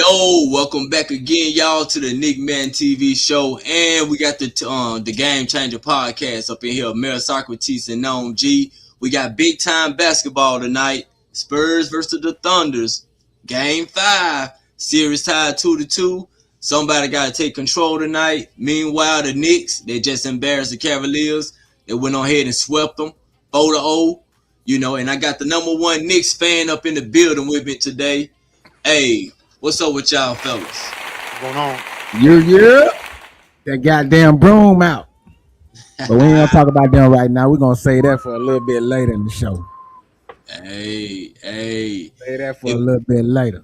Yo, welcome back again, y'all, to the NickMaddenTV show, and we got the Game Changer podcast up in here. Socrates and G. We got big time basketball tonight. Spurs versus the Thunders, Game 5, series tied 2-2. Somebody got to take control tonight. Meanwhile, the Knicks, they just embarrassed the Cavaliers. They went on ahead and swept them 4-0. And I got the number one Knicks fan up in the building with me today. Hey, what's up with y'all fellas? What's going on? Yeah. That goddamn broom out. But we ain't gonna talk about them right now. We're gonna say that for a little bit later in the show. Hey. Say that for a little bit later.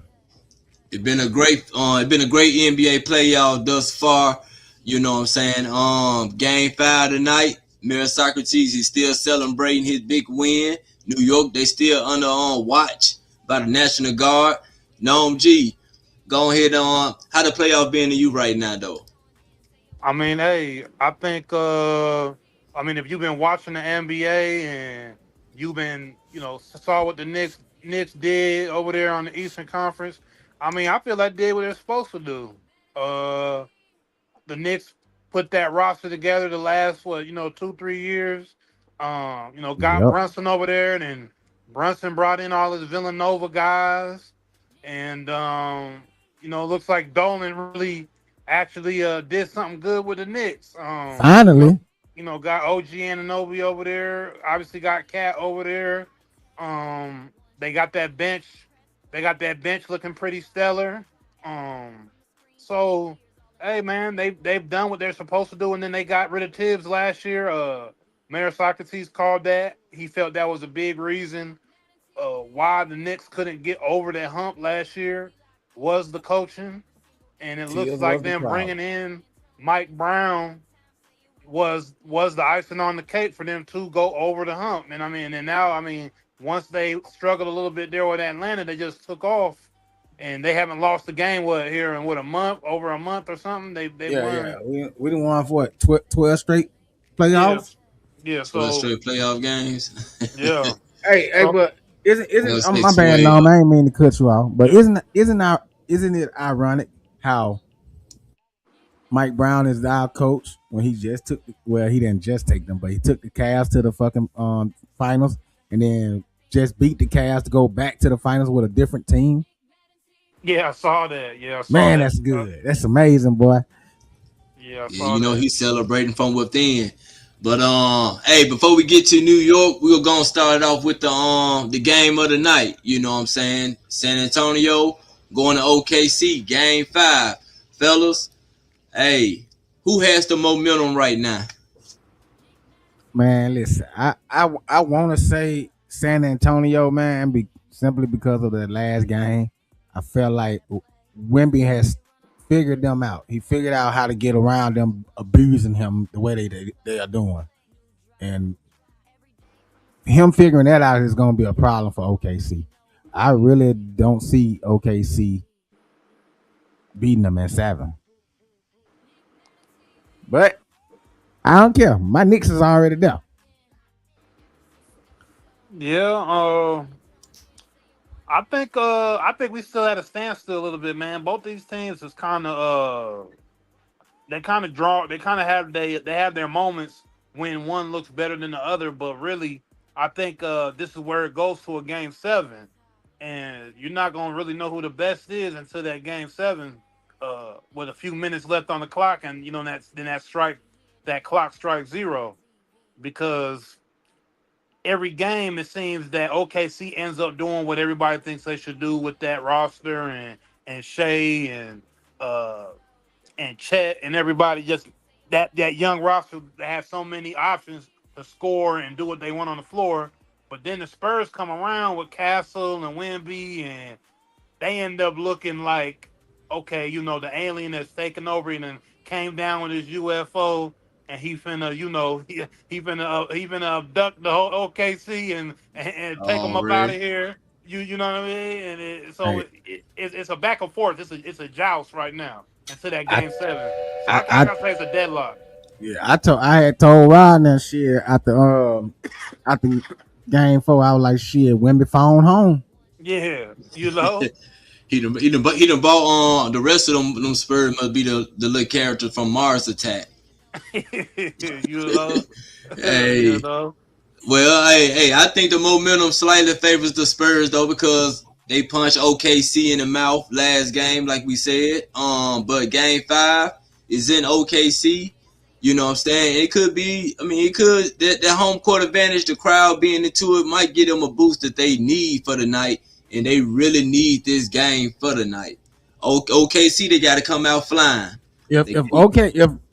It's been a great NBA play, y'all, thus far. You know what I'm saying? Game 5 tonight. Socrates, he's still celebrating his big win. New York, they still under watch by the National Guard. G, go ahead on how the playoff been to you right now, though. I mean, hey, I think if you've been watching the NBA and you've been, saw what the Knicks did over there on the Eastern Conference, I mean, I feel like they did what they're supposed to do. The Knicks put that roster together the last 2-3 years. Got Brunson over there, and then Brunson brought in all his Villanova guys. And looks like Dolan really actually did something good with the Knicks. Finally, got OG Anunoby over there. Obviously, got Cat over there. They got that bench. They got that bench looking pretty stellar. So, hey man, they've done what they're supposed to do, and then they got rid of Tibbs last year. Mayor Socrates called that. He felt that was a big reason. Why the Knicks couldn't get over that hump last year was the coaching, and it looks like them bringing in Mike Brown was the icing on the cake for them to go over the hump. And now once they struggled a little bit there with Atlanta, they just took off, and they haven't lost the game over a month or something. They won. We done won for what 12 straight playoffs. Yeah, so 12 straight playoff games. Yeah. Hey, but. Isn't my bad, Long? I ain't mean to cut you off, but isn't it ironic how Mike Brown is our coach when he just took he didn't just take them, but he took the Cavs to the fucking finals and then just beat the Cavs to go back to the finals with a different team. Yeah, I saw that. Yeah, that's good. That's amazing, boy. Yeah, I saw that. He's celebrating from within. But hey, before we get to New York, we're gonna start off with the game of the night. You know what I'm saying? San Antonio going to OKC, Game 5. Fellas, hey, who has the momentum right now? Man, listen, I want to say San Antonio, man, simply because of the last game. I felt like Wemby has figured them out. He figured out how to get around them abusing him the way they are doing. And him figuring that out is going to be a problem for OKC. I really don't see OKC beating them in 7. But I don't care. My Knicks is already there. Yeah, I think we still at a standstill a little bit, man. Both these teams is kind of they have their moments when one looks better than the other, but really I think this is where it goes to a Game 7, and you're not gonna really know who the best is until that Game 7 with a few minutes left on the clock, and that clock strikes 0, because every game, it seems that OKC ends up doing what everybody thinks they should do with that roster, and Shea and Chet and everybody, just that young roster that has so many options to score and do what they want on the floor. But then the Spurs come around with Castle and Wemby, and they end up looking like, okay, the alien that's taken over and then came down with his UFO. And he finna, he finna abduct the whole OKC and take them up out of here. You know what I mean? And it's a back and forth. It's a joust right now until that Game 7. So I gotta say it's a deadlock. Yeah, I had told Rod that shit after Game 4. I was like, shit, Wemby phone home. Yeah, He done bought the rest of them Spurs must be the little character from Mars Attack. you know, you Hey, know. well, hey, I think the momentum slightly favors the Spurs though because they punched OKC in the mouth last game, like we said. But game 5 is in OKC. You know what I'm saying? It could be. I mean, it could that home court advantage, the crowd being into it, might give them a boost that they need for the night, and they really need this game for the night. OKC, they got to come out flying. If They, if okay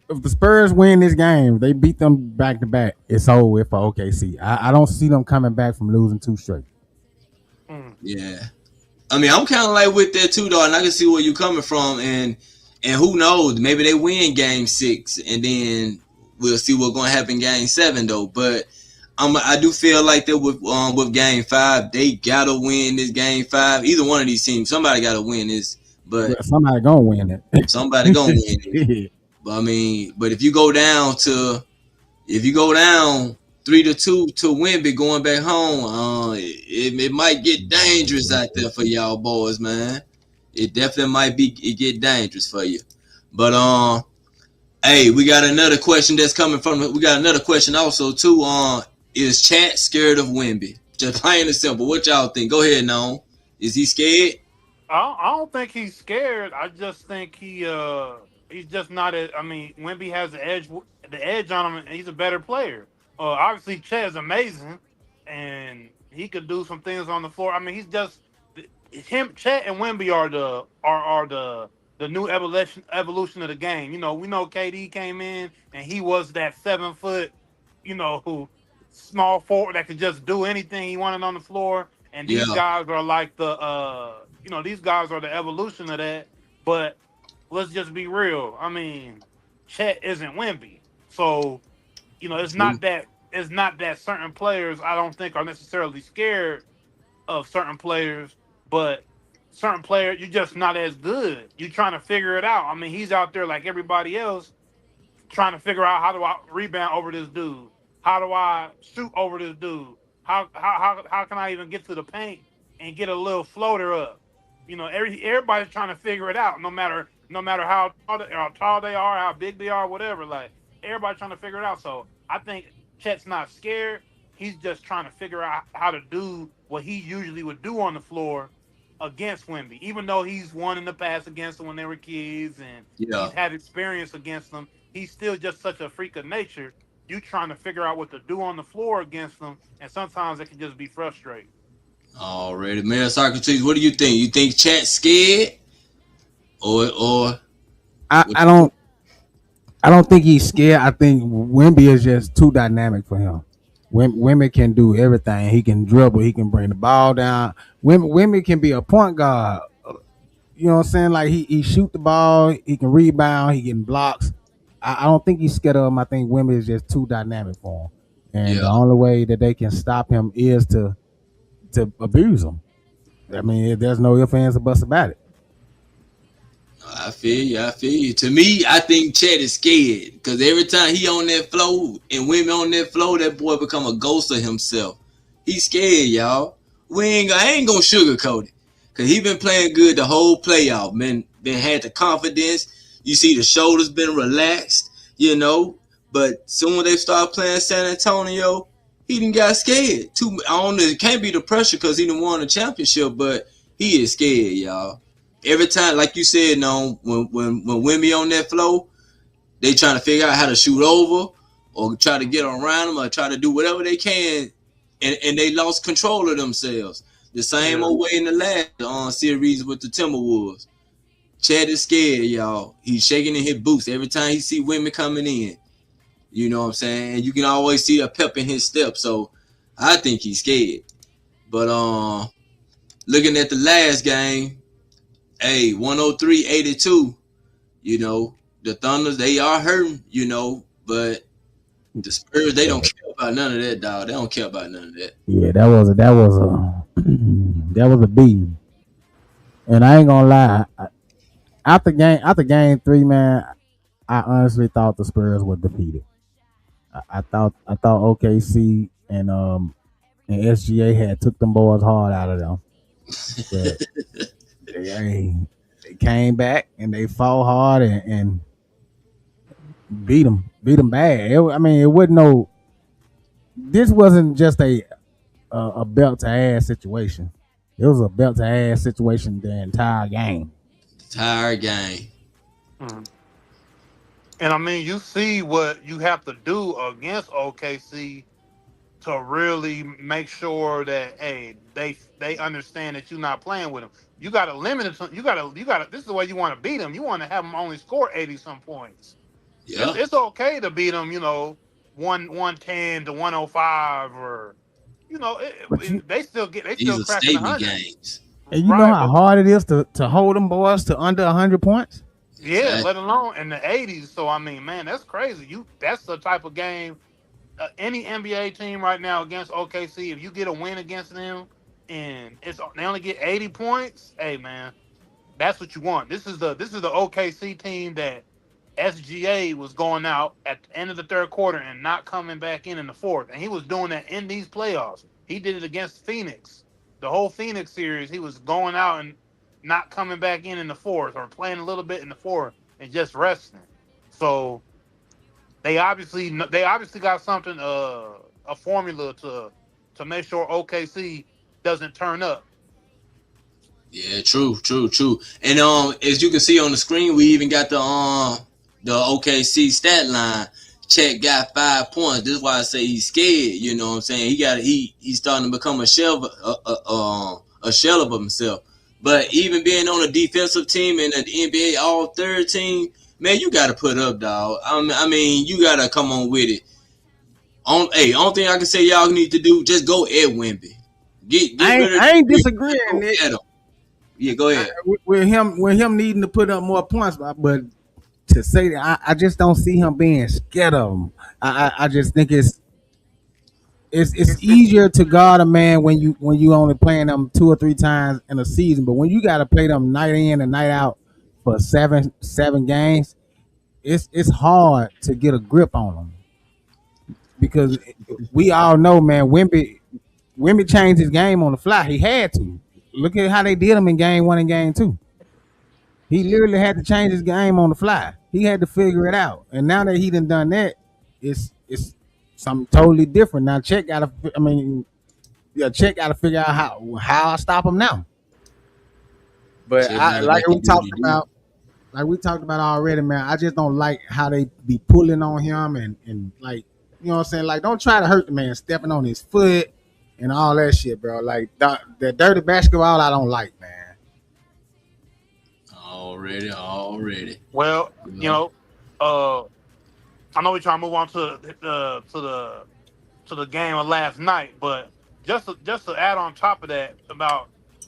if the Spurs win this game, they beat them back to back. It's over with for OKC. I don't see them coming back from losing 2 straight. Mm. yeah. I mean, I'm kind of like with that too, though, and I can see where you're coming from, and who knows, maybe they win Game 6, and then we'll see what's going to happen Game 7, though. But I do feel like that with Game 5, they gotta win this Game 5. Either one of these teams, somebody gotta win this, but Somebody gonna win somebody gonna win it. it. But I mean, but if you go down 3-2 to Wemby going back home, it might get dangerous out there for y'all boys, man. It definitely might get dangerous for you. But hey, we got another question that's coming from. We got another question also too. Is Chat scared of Wemby? Just plain and simple. What y'all think? Go ahead, Noam. Is he scared? I don't think he's scared. I just think he's just not. I mean, Wemby has the edge on him, and he's a better player. Obviously, Chet is amazing, and he could do some things on the floor. I mean, he's just him. Chet and Wemby are the new evolution of the game. You know, we know KD came in and he was that 7 foot, who small forward that could just do anything he wanted on the floor. And these Yeah. guys are like these guys are the evolution of that. But let's just be real. I mean, Chet isn't Wemby, so True. it's not that certain players I don't think are necessarily scared of certain players, but certain players you're just not as good. You're trying to figure it out. I mean, he's out there like everybody else trying to figure out how do I rebound over this dude? How do I shoot over this dude? How can I even get to the paint and get a little floater up? Everybody's trying to figure it out. No matter how tall they are, how big they are, whatever. Like everybody's trying to figure it out. So I think Chet's not scared. He's just trying to figure out how to do what he usually would do on the floor against Wemby. Even though he's won in the past against them when they were kids and Yeah. he's had experience against them, he's still just such a freak of nature. You trying to figure out what to do on the floor against them, and sometimes it can just be frustrating. Already, man. Socrates, what do you think? You think Chat's scared, or I, what I you think? don't I don't think he's scared. I think Wemby is just too dynamic for him. Wemby can do everything. He can dribble. He can bring the ball down. Wemby can be a point guard. You know what I'm saying? Like he shoot the ball. He can rebound. He getting blocks. I don't think he's scared of him. I think Wemby is just too dynamic for him. And the Yeah. only way that they can stop him is to abuse him. I mean, there's no ifs, ands, or buts about it. I feel you. I feel you. To me, I think Chet is scared because every time he on that floor and women on that floor, that boy become a ghost of himself. He's scared, y'all. I ain't gonna sugarcoat it because he been playing good the whole playoff. Been had the confidence. You see the shoulders been relaxed, you know. But soon when they start playing San Antonio, he done got scared. I don't know. It can't be the pressure because he done won the championship, but he is scared, y'all. Every time, like you said, no, when Wimby on that flow, they trying to figure out how to shoot over or try to get around them or try to do whatever they can, and they lost control of themselves. The same Yeah. old way in the last series with the Timberwolves. Chad is scared, y'all. He's shaking in his boots every time he see women coming in. You know what I'm saying? And you can always see a pep in his step. So I think he's scared. But looking at the last game, hey, 103-82, you know, the Thunders, they are hurting, you know, but the Spurs, they don't care about none of that, dog. They don't care about none of that. Yeah, that was a that was a beating. And I ain't gonna lie, after game 3, man, I honestly thought the Spurs were defeated. I thought OKC and SGA had took them boys hard out of them. But hey, they came back and they fought hard and beat them bad. I mean, it wasn't no. This wasn't just a belt to ass situation. It was a belt to ass situation the entire game. Entire game. Mhm. And I mean, you see what you have to do against OKC to really make sure that hey, they understand that you're not playing with them. You got to limit it. You got to. This is the way you want to beat them. You want to have them only score 80 some points. Yeah. It's okay to beat them. 110 to 105 or But you they still These are cracking statement 100. games. and you know Right, how but hard it is to hold them boys to under 100 points. yeah, Exactly. let alone in the 80s. So I mean, man, that's crazy. That's the type of game any NBA team right now against OKC. If you get a win against them and they only get 80 points, hey man, that's what you want. This is the OKC team that SGA was going out at the end of the third quarter and not coming back in the fourth, and he was doing that in these playoffs. He did it against Phoenix, the whole Phoenix series. He was going out and not coming back in the fourth or playing a little bit in the fourth and just resting. So they obviously got something a formula to make sure OKC doesn't turn up. Yeah, true. And as you can see on the screen, we even got the OKC stat line. Chet got 5 points. This is why I say he's scared. You know what I'm saying? He's starting to become a shell of himself. But even being on a defensive team and an NBA All Third team, man, you got to put up, dog. I mean, you got to come on with it. Only thing I can say y'all need to do, just go at Wemby. Get rid of I ain't the disagreeing, go Nick. at him. Yeah, go ahead. With him needing to put up more points, but to say that I just don't see him being scared of him. I just think it's easier to guard a man when you only playing them 2 or 3 times in a season, but when you got to play them night in and night out for seven games, it's hard to get a grip on them because we all know, man, Wemby changed his game on the fly. He had to. Look at how they did him in game 1 and game 2. He literally had to change his game on the fly. He had to figure it out. And now that he done that, it's something totally different. Now Chet gotta figure out how I stop him now. But Chet gotta like go we do what talked he do. about, already, man. I just don't like how they be pulling on him and like, you know what I'm saying? Like, don't try to hurt the man, stepping on his foot and all that shit, bro. Like the dirty basketball, I don't like, man. Already. Well, You know? I know we're trying to move on to the game of last night, but just to add on top of that about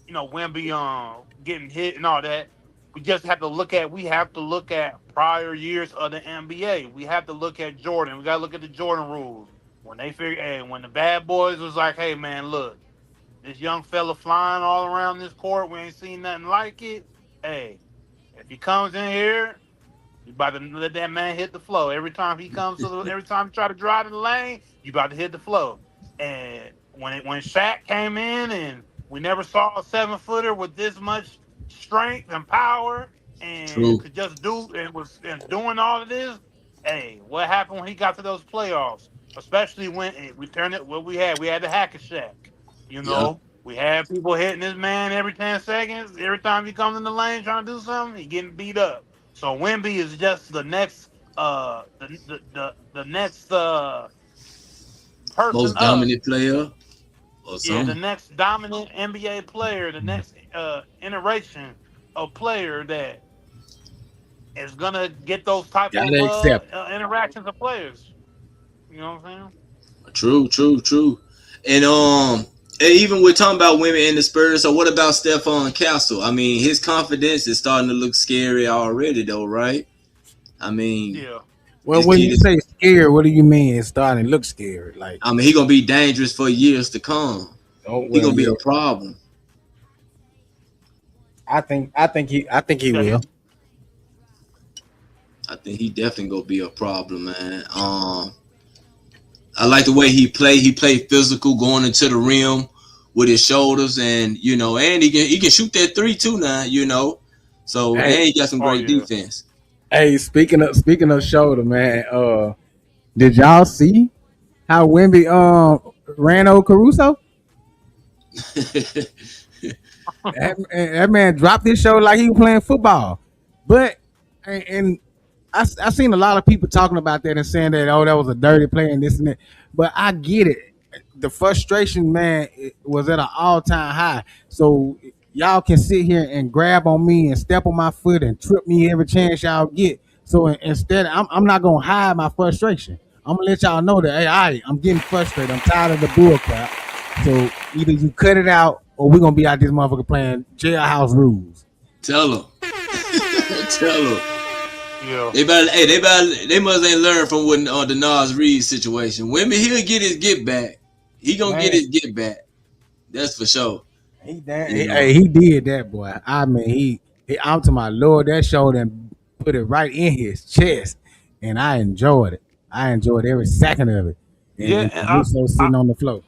Wemby getting hit and all that, we have to look at prior years of the NBA. We have to look at Jordan. We got to look at the Jordan rules when they figure, hey, when the bad boys was like, hey man, look, this young fella flying all around this court, we ain't seen nothing like it. Hey, if he comes in here, you about to let that man hit the flow. Every time he try to drive in the lane, you about to hit the flow. And when Shaq came in and we never saw a 7-footer with this much strength and power and True. could just doing all of this. Hey, what happened when he got to those playoffs? Especially when we turned it what we had the hack a Shaq. Yep. We had people hitting this man every 10 seconds. Every time he comes in the lane trying to do something, he getting beat up. So Wemby is just the next the next person Most up. dominant player or Yeah, the something. next dominant NBA player, the next iteration of player that is gonna get those type of Gotta accept. interactions of players. You know what I'm True. And and even we're talking about women in the Spurs. So what about Stephon Castle? I mean, his confidence is starting to look scary already, though, right? I saying? mean, Yeah. Well, this when kid you is. say scared, what do you mean? It's starting to look scary. Like, I mean, he gonna be dangerous for years to come. oh He well, gonna be yeah. a problem. I think he Yeah. will. I think he definitely gonna be a problem, man. I like the way he play. He played physical, going into the rim with his shoulders, and and he can shoot that three too now, So and Hey, he got some Oh great yeah. defense. hey, speaking of shoulder, man. Did y'all see how Wemby ran over Caruso? That man dropped his shoulder like he was playing football. But and I seen a lot of people talking about that and saying that that was a dirty play and this and that. But I get it. The frustration, man, it was at an all time high. So y'all can sit here and grab on me and step on my foot and trip me every chance y'all get. So instead, I'm not gonna hide my frustration. I'm gonna let y'all know that hey, I'm getting frustrated. I'm tired of the bull crap. So either you cut it out or we're gonna be out this motherfucker playing jailhouse rules. Tell him. Tell him. Yeah. They must ain't learned from what the Nas Reed situation. Wemby, he'll get his get back. He gonna get Man, his get back. That's for sure. he did that, boy. I mean, I'm to my Lord, that shoulder and put it right in his chest, and I enjoyed it. I enjoyed every second of it. Yeah, And and Caruso I sitting on the floor.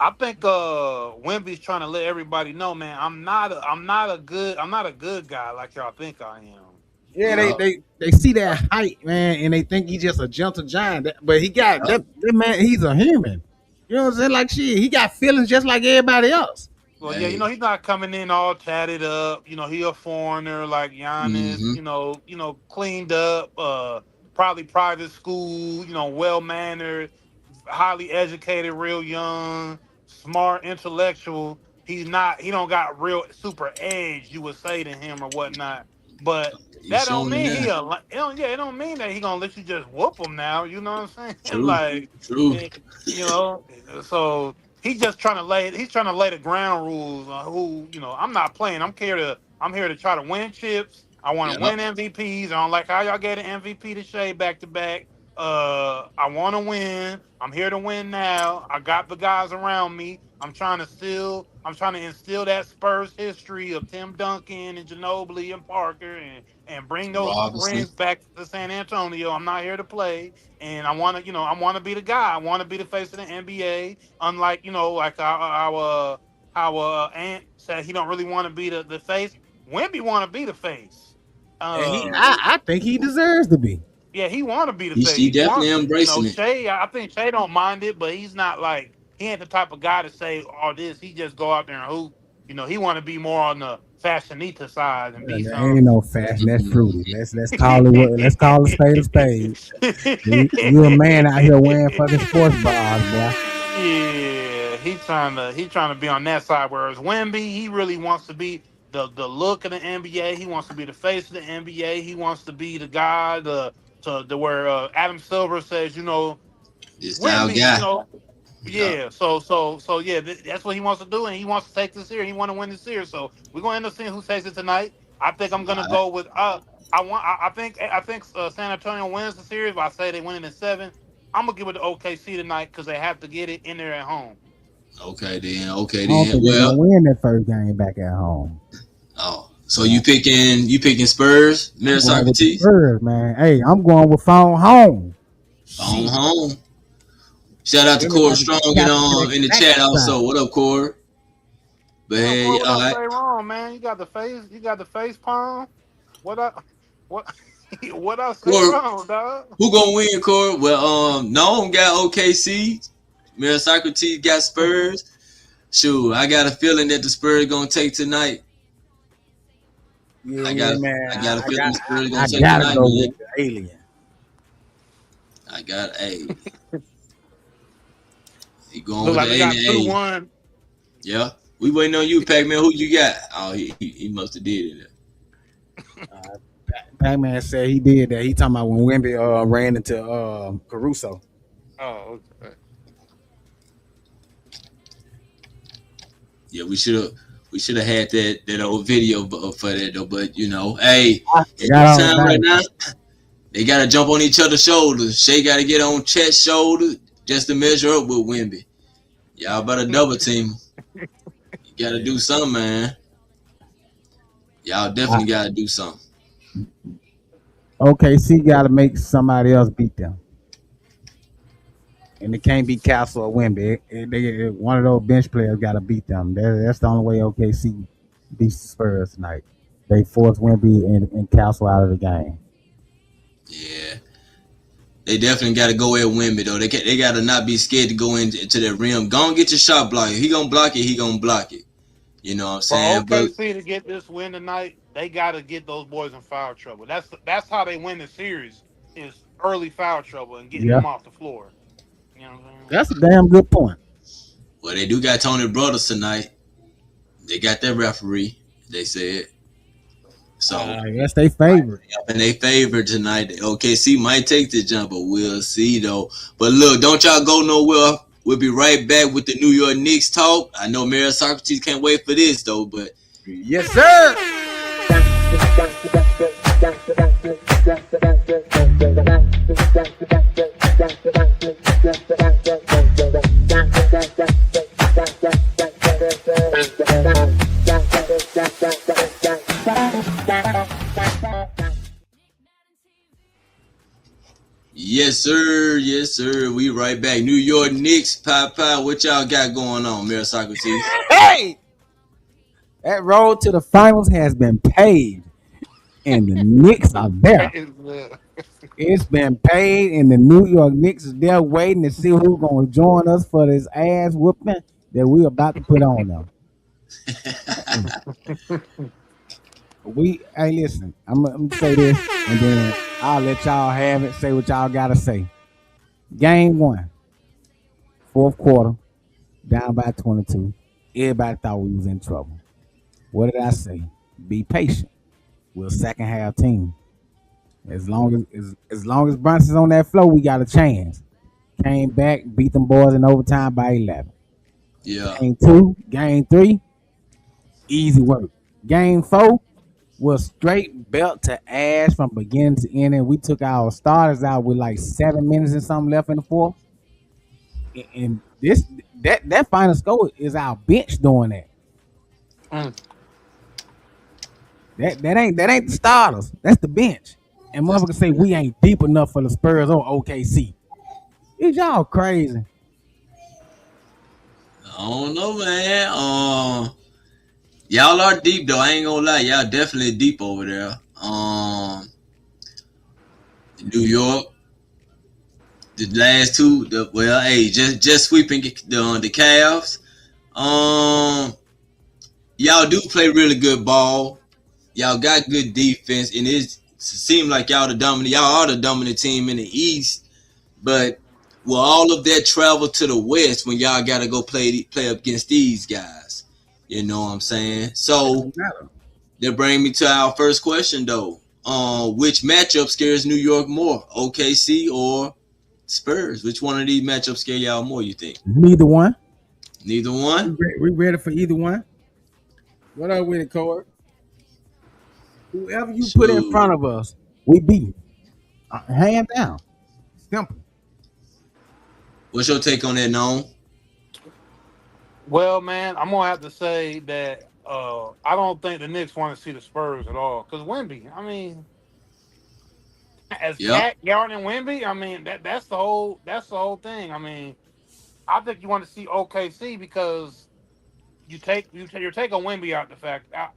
I think Wemby's trying to let everybody know, man, I'm not a good guy like y'all think I am. Yeah, they Yeah. they they see that height, man, and they think he's just a gentle giant. But he got that man. He's a human. You know what I'm saying? Like shit, he got feelings just like everybody else. Well, yeah, Hey. he's not coming in all tatted up. He a foreigner like Giannis. Mm-hmm. Cleaned up. Probably private school. Well mannered, highly educated, real young, smart, intellectual. He's not. He don't got real super edge. You would say to him or whatnot. But He's that don't showing it mean now. it don't mean that he gonna let you just whoop him now. You know what I'm saying? True. Like, True. eh, you know. So he's just trying to lay. He's trying to lay the ground rules on who. I'm not playing. I'm here to try to win chips. I want to Yep. win MVPs. I don't like how y'all get an MVP to Shea back to back. I want to win. I'm here to win now. I got the guys around me. I'm trying to instill that Spurs history of Tim Duncan and Ginobili and Parker and bring those Robinson. rings back to San Antonio. I'm not here to play, and I want to be the guy. I want to be the face of the NBA. Unlike like our Ant said, he don't really want to be the face. Wemby want to be the face. And Uh, I think he deserves to be. yeah, he want to be the He, face. he He definitely wants it. embracing it. Shay. I think Shay don't mind it, but he's not like he ain't the type of guy to say all this. He just go out there and hoop. He want to be more on the fashionita side and be There some. ain't no fashion. That's Mhm. fruity. Let's call it what. Let's call a spade a spade. You a man out here wearing fucking sports bras, boy. Yeah, he trying to be on that side. Whereas Wemby, he really wants to be the look of the NBA. He wants to be the face of the NBA. He wants to be the guy the where Adam Silver says, This our Wemby, guy. Yeah. yeah. So yeah, that's what he wants to do, and he wants to take this series. He want to win this series. So we're gonna end up seeing who takes it tonight. I think I'm gonna All right. go with I think San Antonio wins the series, but I say they win it in seven. I'm gonna give it to OKC tonight because they have to get it in there at home. Okay then. Okay I don't then. think they're Well. gonna win that first game back at home. Oh. So Yeah. you picking Spurs, I'm Mary going with the Socrates? Spurs, man. Hey, I'm going with phone home. On Shit. home. Shout out to Women Corey about to Strong get captured in in the that chat side. also. What up, Corey? But What up, hey, Corey? What all I right. say wrong, man? You got the face. You got the face palm. What I what what I say Corey, wrong, dog? who gonna win, Corey? Well, Noam got OKC. Mary Socrates got Spurs. Shoot, I got a feeling that the Spurs gonna take tonight. I Yeah, got man. I got a feeling the Spurs I gonna take gotta tonight, go man. with the alien. I got he going Look with the like we got two alien. one. Yeah. We waiting on you, Pac Man. Who you got? Oh, he must have did it. Uh, Pac-Man said he did that. He talking about when Wemby ran into Caruso. Oh, okay. Yeah, we should have had that old video for that though. But hey, I at got this all time right about now, it. they gotta jump on each other's shoulders. Shay gotta get on Chet's shoulder just to measure up with Wemby. Y'all better double team. You gotta do something, man. Y'all I, definitely gotta do something. OKC got to make somebody else beat them. and it can't be Castle or Wemby. One of those bench players got to beat them. That's the only way OKC beats the Spurs tonight. They force Wemby and Castle out of the game. Yeah. They definitely got to go at Wemby though. They got to not be scared to go into that rim. Go and get your shot block. If he gonna block it, he gonna block it. You know what I'm For saying? But OKC to get this win tonight, they got to get those boys in foul trouble. That's how they win the series is early foul trouble and getting Yeah, them off the floor. You know what I'm saying? that's a damn good point. well, they do got Tony Brothers tonight. They got that referee. They said so. That's their favorite. In their favor tonight. OKC might take the jump, but we'll see though. But look, don't y'all go nowhere. We'll be right back with the New York Knicks talk. I know Mary Socrates can't wait for this though, but Yes, sir. yes, sir. Yes, sir. We right back. New York Knicks, pie. What y'all got going on, Mary Socrates? Hey, that road to the finals has been paved, and the Knicks are there. It's been paid, and the New York Knicks is there waiting to see who's going to join us for this ass whooping that we're about to put on them. Hey, listen, I'm gonna say this, and then I'll let y'all have it. Say what y'all gotta say. Game 1, fourth quarter, down by 22. Everybody thought we was in trouble. What did I say? Be patient. We're a second half team. As long as Brunson's on that floor, we got a chance. Came back, beat them boys in overtime by 11. Yeah. Game 2, game 3, easy work. Game 4 was straight belt to ass from beginning to end. And we took our starters out with like 7 minutes and something left in the fourth. And that final score is our bench doing that. Mm. That ain't the starters. That's the bench. And motherfuckers say we ain't deep enough for the Spurs or OKC. Is y'all crazy? I don't know, man. Y'all are deep though. I ain't gonna lie. Y'all definitely deep over there. New York, the last two. Hey, just sweeping the Cavs. Y'all do play really good ball. Y'all got good defense, and it seems like y'all are the dominant team in the East. But will all of that travel to the West when y'all got to go play up against these guys? You know what I'm saying? So that brings me to our first question, though. Which matchup scares New York more, OKC or Spurs? Which one of these matchups scare y'all more, you think? Neither one. Neither one? We ready for either one. What up with it, Corey? Whoever you put in front of us, we beat. Hand down. Simple. What's your take on that, Noam? Well, man, I'm gonna have to say that I don't think the Knicks want to see the Spurs at all. Because Wemby, I mean, as Cat, Yarn, and Wemby, I mean that's the whole thing. I mean, I think you want to see OKC because you're taking Wemby out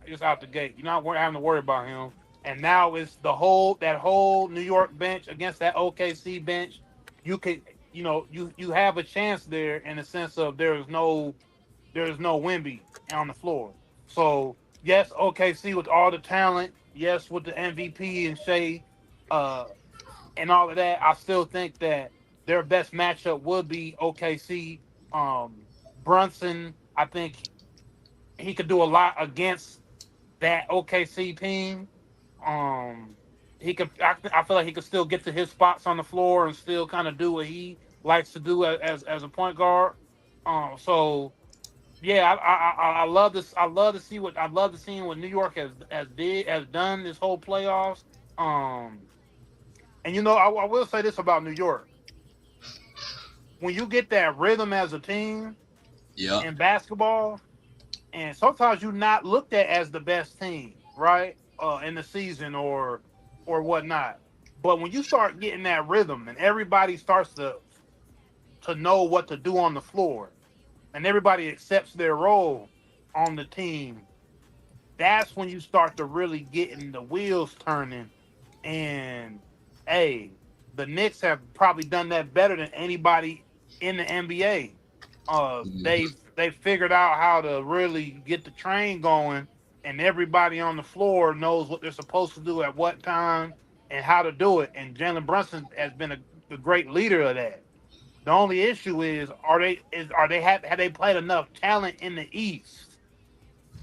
just out the gate. You're not having to worry about him. And now it's that whole New York bench against that OKC bench. You can you have a chance there in the sense of there's no Wemby on the floor. So yes, OKC with all the talent, yes, with the MVP and Shea, and all of that, I still think that their best matchup would be OKC. Brunson, I think he could do a lot against that OKC team. He could. I feel like he could still get to his spots on the floor and still kind of do what he likes to do as a point guard. So yeah, I love this. I love to see what New York has done this whole playoffs. And I will say this about New York: when you get that rhythm as a team in basketball, and sometimes you're not looked at as the best team, right? In the season or whatnot. But when you start getting that rhythm and everybody starts to to know what to do on the floor, and everybody accepts their role on the team, that's when you start to really getting the wheels turning. And hey, the Knicks have probably done that better than anybody in the NBA. They figured out how to really get the train going, and everybody on the floor knows what they're supposed to do at what time and how to do it. And Jalen Brunson has been a great leader of that. The only issue is, have they played enough talent in the East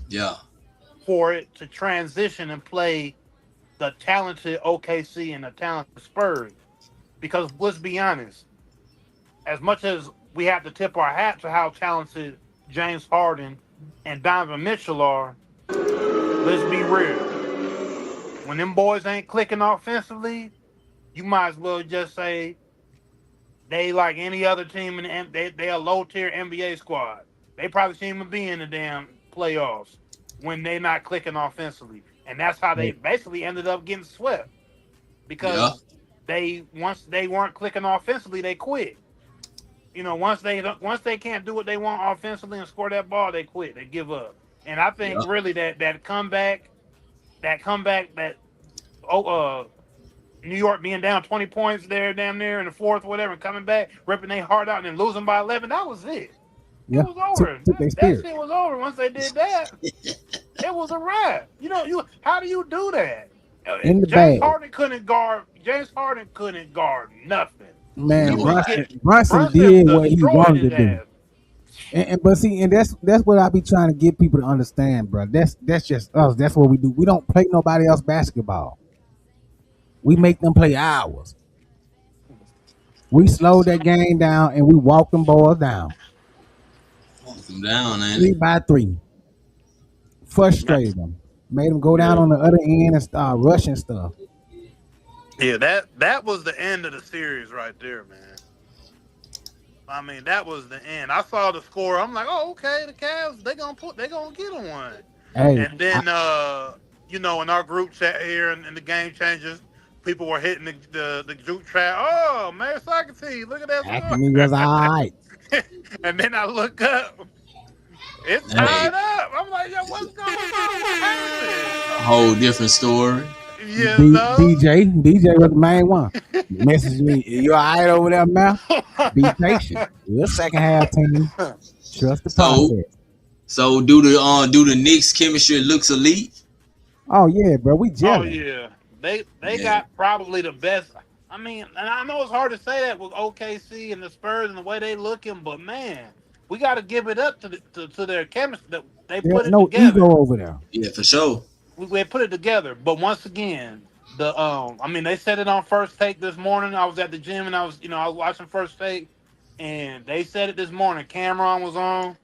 Yeah. for it to transition and play the talented OKC and the talented Spurs? Because let's be honest, as much as we have to tip our hat to how talented James Harden and Donovan Mitchell are, let's be real. When them boys ain't clicking offensively, you might as well just say they like any other team in they a low tier NBA squad. They probably shouldn't even be in the damn playoffs when they not clicking offensively, and that's how they basically ended up getting swept because once they weren't clicking offensively, they quit. Once they can't do what they want offensively and score that ball, they quit. They give up. And I think really that comeback, that New York being down 20 points there, damn near in the fourth, whatever, and coming back, ripping their heart out, and then losing by 11. That was it. Yeah. It was over. That shit was over. Once they did that, it was a wrap. How do you do that? James Harden couldn't guard nothing. Man, Brunson did what he wanted to do. But see, and that's what I be trying to get people to understand, bro. That's just us. That's what we do. We don't play nobody else basketball. We make them play ours. We slow that game down and we walk them boys down. Walk them down, ain't 3-by-3. Frustrated them. Made them go down on the other end and start rushing stuff. Yeah, that was the end of the series right there, man. I mean, that was the end. I saw the score. I'm like, oh, okay, the Cavs, they gonna get them one. Hey, and then in our group chat here in the Game Changers, people were hitting the group chat. Oh, man, Socrates, look at that score. Was all right. And then I look up. It's tied up. I'm like, yo, what's going on? A whole different story. Yeah, DJ was the main one. Message me, you all right over there, man? Be patient. We're second half team. Trust the process. So do the Knicks chemistry looks elite? Oh yeah, bro. We jealous. Oh yeah. They got probably the best. I mean, and I know it's hard to say that with OKC and the Spurs and the way they looking, but man, we got to give it up to their chemistry. That they put it no together. Ego over there. Yeah, for sure. We put it together, but once again, they said it on First Take this morning. I was at the gym and I was watching First Take, and they said it this morning. Cameron was on,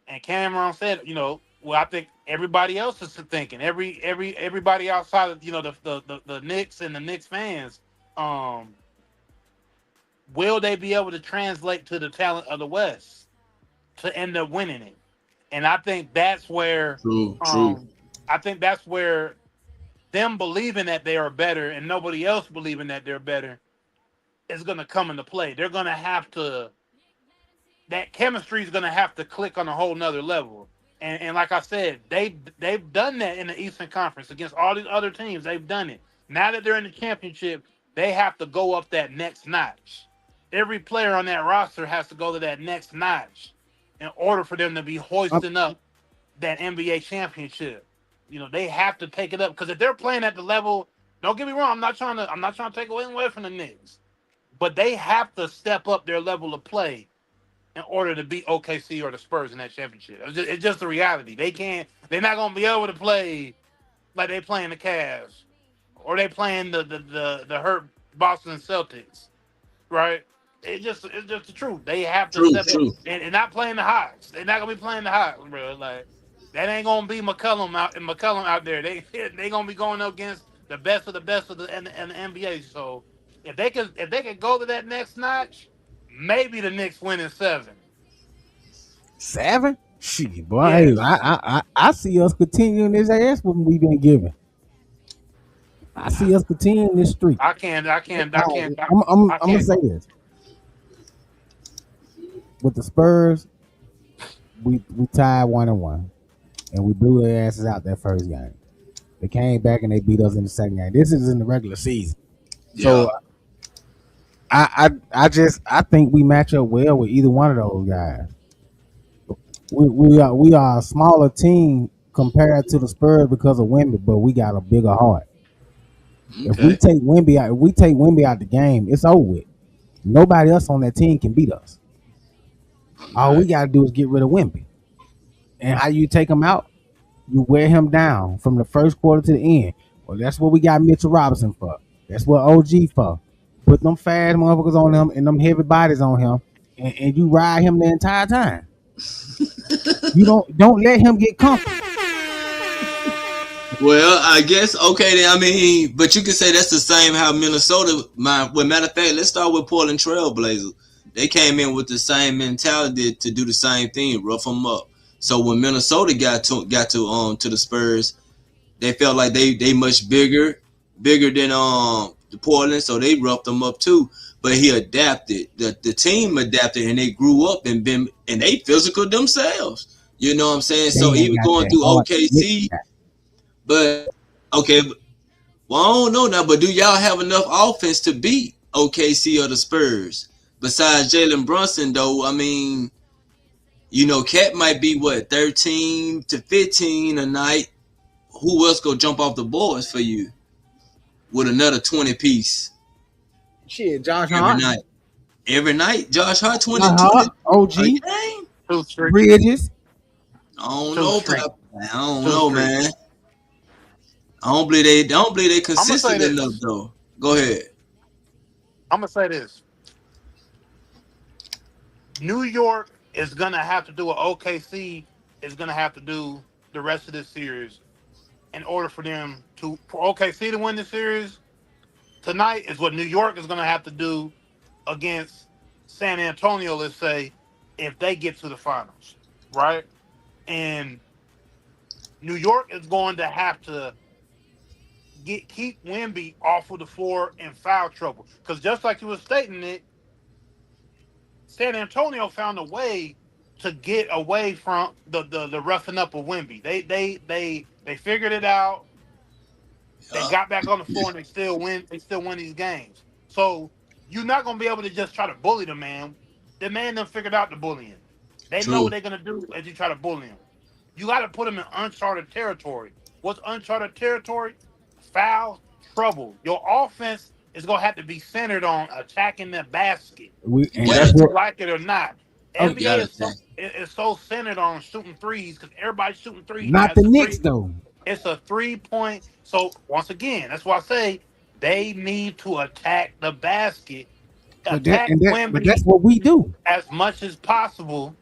and Cameron said, I think everybody else is thinking. Everybody outside of the Knicks and the Knicks fans, will they be able to translate to the talent of the West to end up winning it? And I think that's where true. I think that's where them believing that they are better and nobody else believing that they're better is going to come into play. They're going to have to, that chemistry is going to have to click on a whole nother level. And like I said, they've done that in the Eastern Conference against all these other teams. They've done it. Now that they're in the championship, they have to go up that next notch. Every player on that roster has to go to that next notch in order for them to be hoisting up that NBA championship. They have to take it up, because if they're playing at the level, don't get me wrong, I'm not trying to take away from the Knicks, but they have to step up their level of play in order to beat OKC or the Spurs in that championship. It's just the reality. They're not gonna be able to play like they playing the Cavs or they playing the hurt Boston Celtics, right? It's just the truth. They have to step up and not playing the Hawks. They're not gonna be playing the Hawks, bro. Like, that ain't gonna be McCollum out there. They gonna be going up against the best of the NBA. So if they can go to that next notch, maybe the Knicks win in 7. 7? Shit, boy. Yes. I see us continuing this ass what we've been given. I see us continuing this streak. I'm gonna say this. with the Spurs, we tied 1-1, and we blew their asses out that first game. They came back and they beat us in the second game. This is in the regular season, Yeah. so I think we match up well with either one of those guys. We are a smaller team compared to the Spurs because of Wemby, but we got a bigger heart. Okay. If we take Wemby out the game, it's over with. Nobody else on that team can beat us. All we Okay. gotta do is get rid of Wemby. And how you take him out? You wear him down from the first quarter to the end. Well, that's what we got Mitchell Robinson for. That's what OG for. Put them fast motherfuckers on him and them heavy bodies on him, and you ride him the entire time. You don't let him get comfortable. Well, I guess okay then. I mean, but you can say that's the same how Minnesota. Well, matter of fact, let's start with Portland Trailblazers. They came in with the same mentality to do the same thing, rough them up. So when Minnesota got to the Spurs, they felt like they much bigger than the Portland, so they roughed them up too. But he adapted. The team adapted, and they grew up and they physical themselves. You know what I'm saying? They So ain't even got going that through heart to get OKC, that. but okay, well, I don't know now, but do y'all have enough offense to beat OKC or the Spurs? Besides Jalen Brunson, though, I mean, Cat might be what 13 to 15 a night. Who else go jump off the boards for you with another 20 piece Shit, Josh every Hart, night? Every night, Josh Hart 20 Josh 20 Hart, OG, a game. Two street. Bridges. I don't Two know, street. Pop. I don't Two know, street. man. I don't believe they I'm gonna say consistent enough this. though. Go ahead. I'm gonna say this. New York is gonna have to do what OKC is gonna have to do the rest of this series in order for OKC to win the series tonight is what New York is gonna have to do against San Antonio, let's say, if they get to the finals. Right? And New York is going to have to keep Wemby off of the floor in foul trouble. Because just like you were stating it, San Antonio found a way to get away from the roughing up of Wemby. They figured it out. They Yeah, got back on the floor and they still win. They still win these games. So you're not gonna be able to just try to bully the man. The man done figured out the bullying. They know what true, they're gonna do as you try to bully him. You got to put him in uncharted territory. What's uncharted territory? Foul trouble. Your offense is gonna have to be centered on attacking the basket, And whether that's you what. like it or not. Oh, you NBA gotta is so think. is so centered on shooting threes because everybody's shooting threes not as the a Knicks three. though. It's a 3 point. So once again, that's why I say they need to attack the basket, attack But that's Wemby what we do. as much as possible,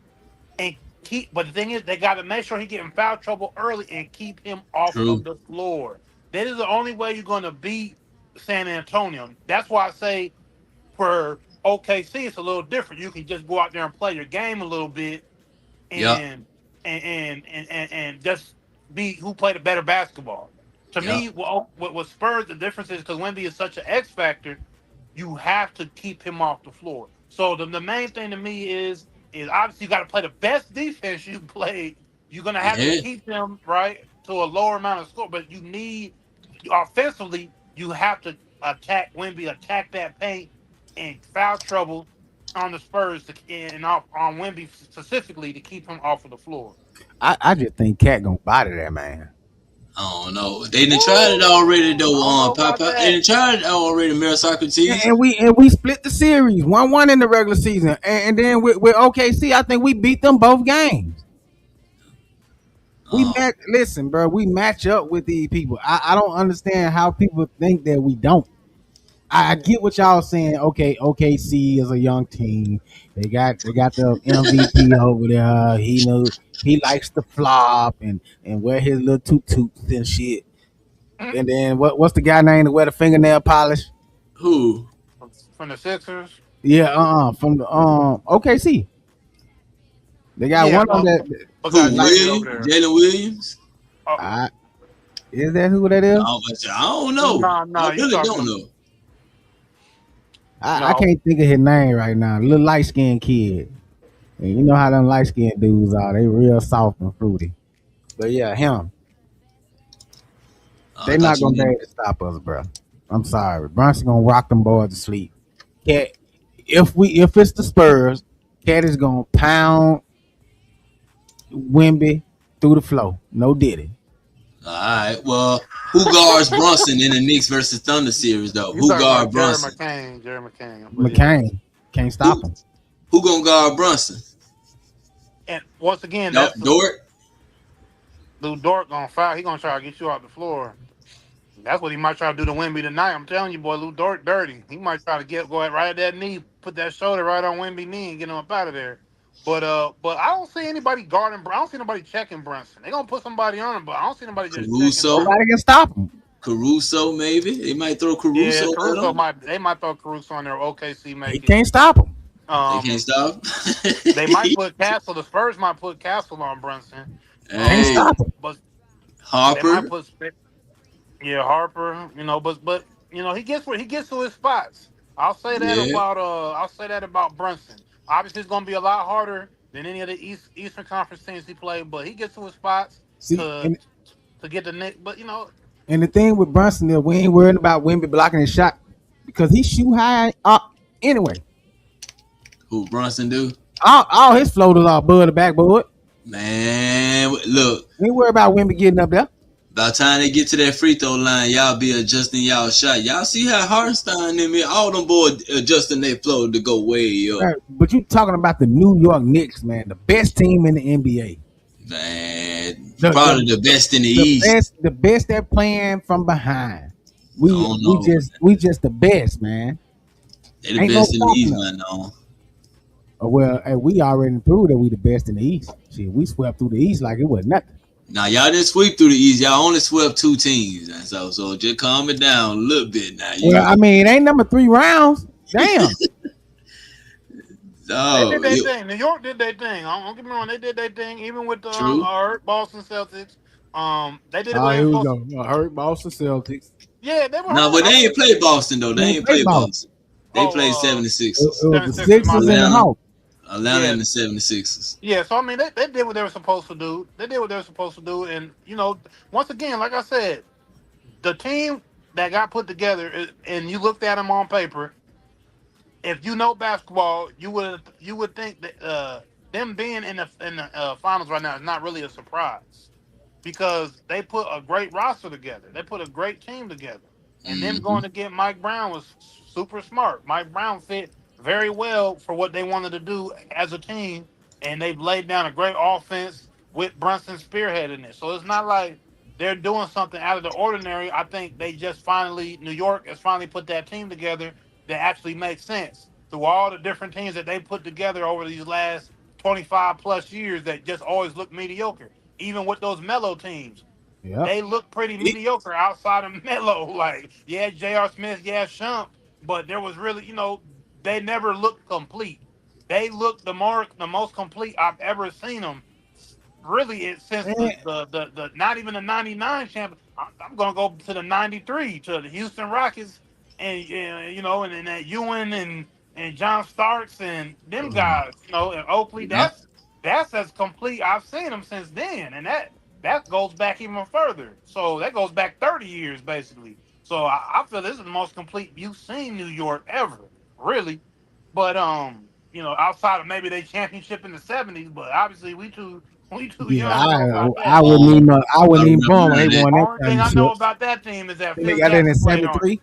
and keep. But the thing is, they got to make sure he get in foul trouble early and keep him off of True. the floor. That is the only way you're going to beat San Antonio. That's why I say for OKC, it's a little different. You can just go out there and play your game a little bit Yep. and just be who played a better basketball. To Yep. me, what Spurs, the difference is because Wemby is such an X factor, you have to keep him off the floor. So the main thing to me is obviously you got to play the best defense you played. You're gonna have to Yeah. keep them right to a lower amount of score, but you need offensively you have to attack Wemby, attack that paint, and foul trouble on the Spurs and off on Wemby specifically to keep him off of the floor. I just think Cat gonna body that man. I don't know. They done tried it already Woo! I though. don't know about Papa. They that. done tried it already. Mary Socrates. And we split the series 1-1 in the regular season, and then with OKC, I think we beat them both games. Oh, Listen, bro. We match up with these people. I don't understand how people think that we don't. I get what y'all saying. Okay, OKC is a young team. They got the MVP over there. He likes to flop and wear his little toots and shit. And then what's the guy name to wear the fingernail polish? who? From the Sixers. Yeah, from the OKC. They got Yeah, one of them that but Who? got like. traded over Williams? there. Jalen Williams? I, is that who that is? No, but I don't know. No, I you really talking don't about know. I no. can't think of his name right now. Little light skinned kid. And you know how them light skinned dudes are. They real soft and fruity. But yeah, him. I They thought not you gonna be meant able to stop us, bro. I'm sorry. Brunson gonna rock them boys to sleep. Cat, if it's the Spurs, Cat is gonna pound Wimby through the flow. No diddy. all right. Well, who guards Brunson in the Knicks versus Thunder series though? You Who talking about guard Brunson? Jerry McCain. But yeah. McCain can't Who stop him. who gonna guard Brunson? And once again, that's Dort. Lou Dort gonna foul. He gonna try to get you off the floor. That's what he might try to do to Wemby tonight. I'm telling you, boy, Lou Dort dirty. He might try to go right at that knee, put that shoulder right on Wemby knee, and get him up out of there. But I don't see anybody guarding. I don't see nobody checking Brunson. They gonna put somebody on him, but I don't see nobody just checking Caruso. Brunson. Nobody can stop him. Caruso, maybe they might throw Yeah, Caruso at Caruso him. might throw Caruso on there. OKC He make it. can't stop him. They can't stop. They might put Castle. The Spurs might put Castle on Brunson. Can't Hey, stop him. But they might Harper. put Harper. But he gets to his spots. I'll say that Yeah. about Brunson. Obviously, it's gonna be a lot harder than any of the Eastern Conference teams he played, but he gets to his spots See, to get the Knicks. But and the thing with Brunson is we ain't worried about Wimby blocking his shot because he shoot high up anyway. Who Brunson do? All his floaters are above the backboard. Man, look. We ain't worried about Wimby getting up there. By the time they get to that free throw line, y'all be adjusting y'all shot. Y'all see how Hartenstein and me, all them boys adjusting their flow to go way up. Right. But you talking about the New York Knicks, man, the best team in the NBA. Man, probably the best in the East. The best they're playing from behind. We just the best, man. They the best in the East, man. No. Well, we already proved that we the best in the East. Shit, we swept through the East like it was nothing. Now y'all didn't sweep through the East. Y'all only swept 2 teams, and so just calm it down a little bit now. I mean, it ain't number 3 rounds. Damn. They did their thing. New York did their thing. Don't get me wrong. They did their thing, even with the hurt Boston Celtics. They did it. Oh, here we go. Hurt Boston Celtics. Yeah, they were. No, but they ain't played Boston though. They ain't played Boston. They played 76ers. It was the Sixers and the Hawks. Atlanta and the 76ers. Yeah, so I mean, they did what they were supposed to do. And once again, like I said, the team that got put together, and you looked at them on paper. If you know basketball, you would think that them being in the finals right now is not really a surprise because they put a great roster together. They put a great team together, and them going to get Mike Brown was super smart. Mike Brown fit very well for what they wanted to do as a team, and they've laid down a great offense with Brunson spearheading it. So it's not like they're doing something out of the ordinary. I think New York has finally put that team together that actually makes sense through all the different teams that they put together over these last 25 plus years that just always look mediocre. Even with those Melo teams, they look pretty mediocre outside of Melo. Like, yeah, J.R. Smith, yeah, Shump, but there was really, they never looked complete. They looked the most complete I've ever seen them. Really, since the not even the '99 champion. I'm gonna go to the '93 to the Houston Rockets, and and that Ewan and John Starks and them guys, and Oakley. That's as complete I've seen them since then, and that goes back even further. So that goes back 30 years basically. So I feel this is the most complete you've seen New York ever, really. But outside of maybe they championship in the '70s, but obviously we too young. I wouldn't even born when they won that. Only thing I know about that team is that Phil Jackson played on it.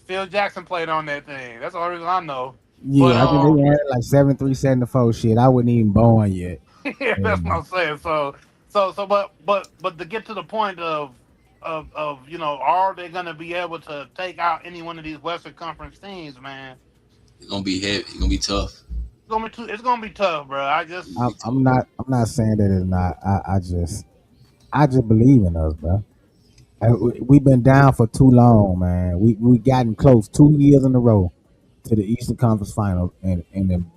Phil Jackson played on that thing. That's the only reason I know. Yeah, I think they had like 73, 74 shit. I wasn't even born yet. Yeah, that's what I'm saying. But to get to the point of are they gonna be able to take out any one of these Western Conference teams, man? It's gonna be heavy. It's gonna be tough. It's gonna be tough, bro. I'm not saying that it's not. I just believe in us, bro. We've been down for too long, man. We gotten close 2 years in a row to the Eastern Conference Finals, and in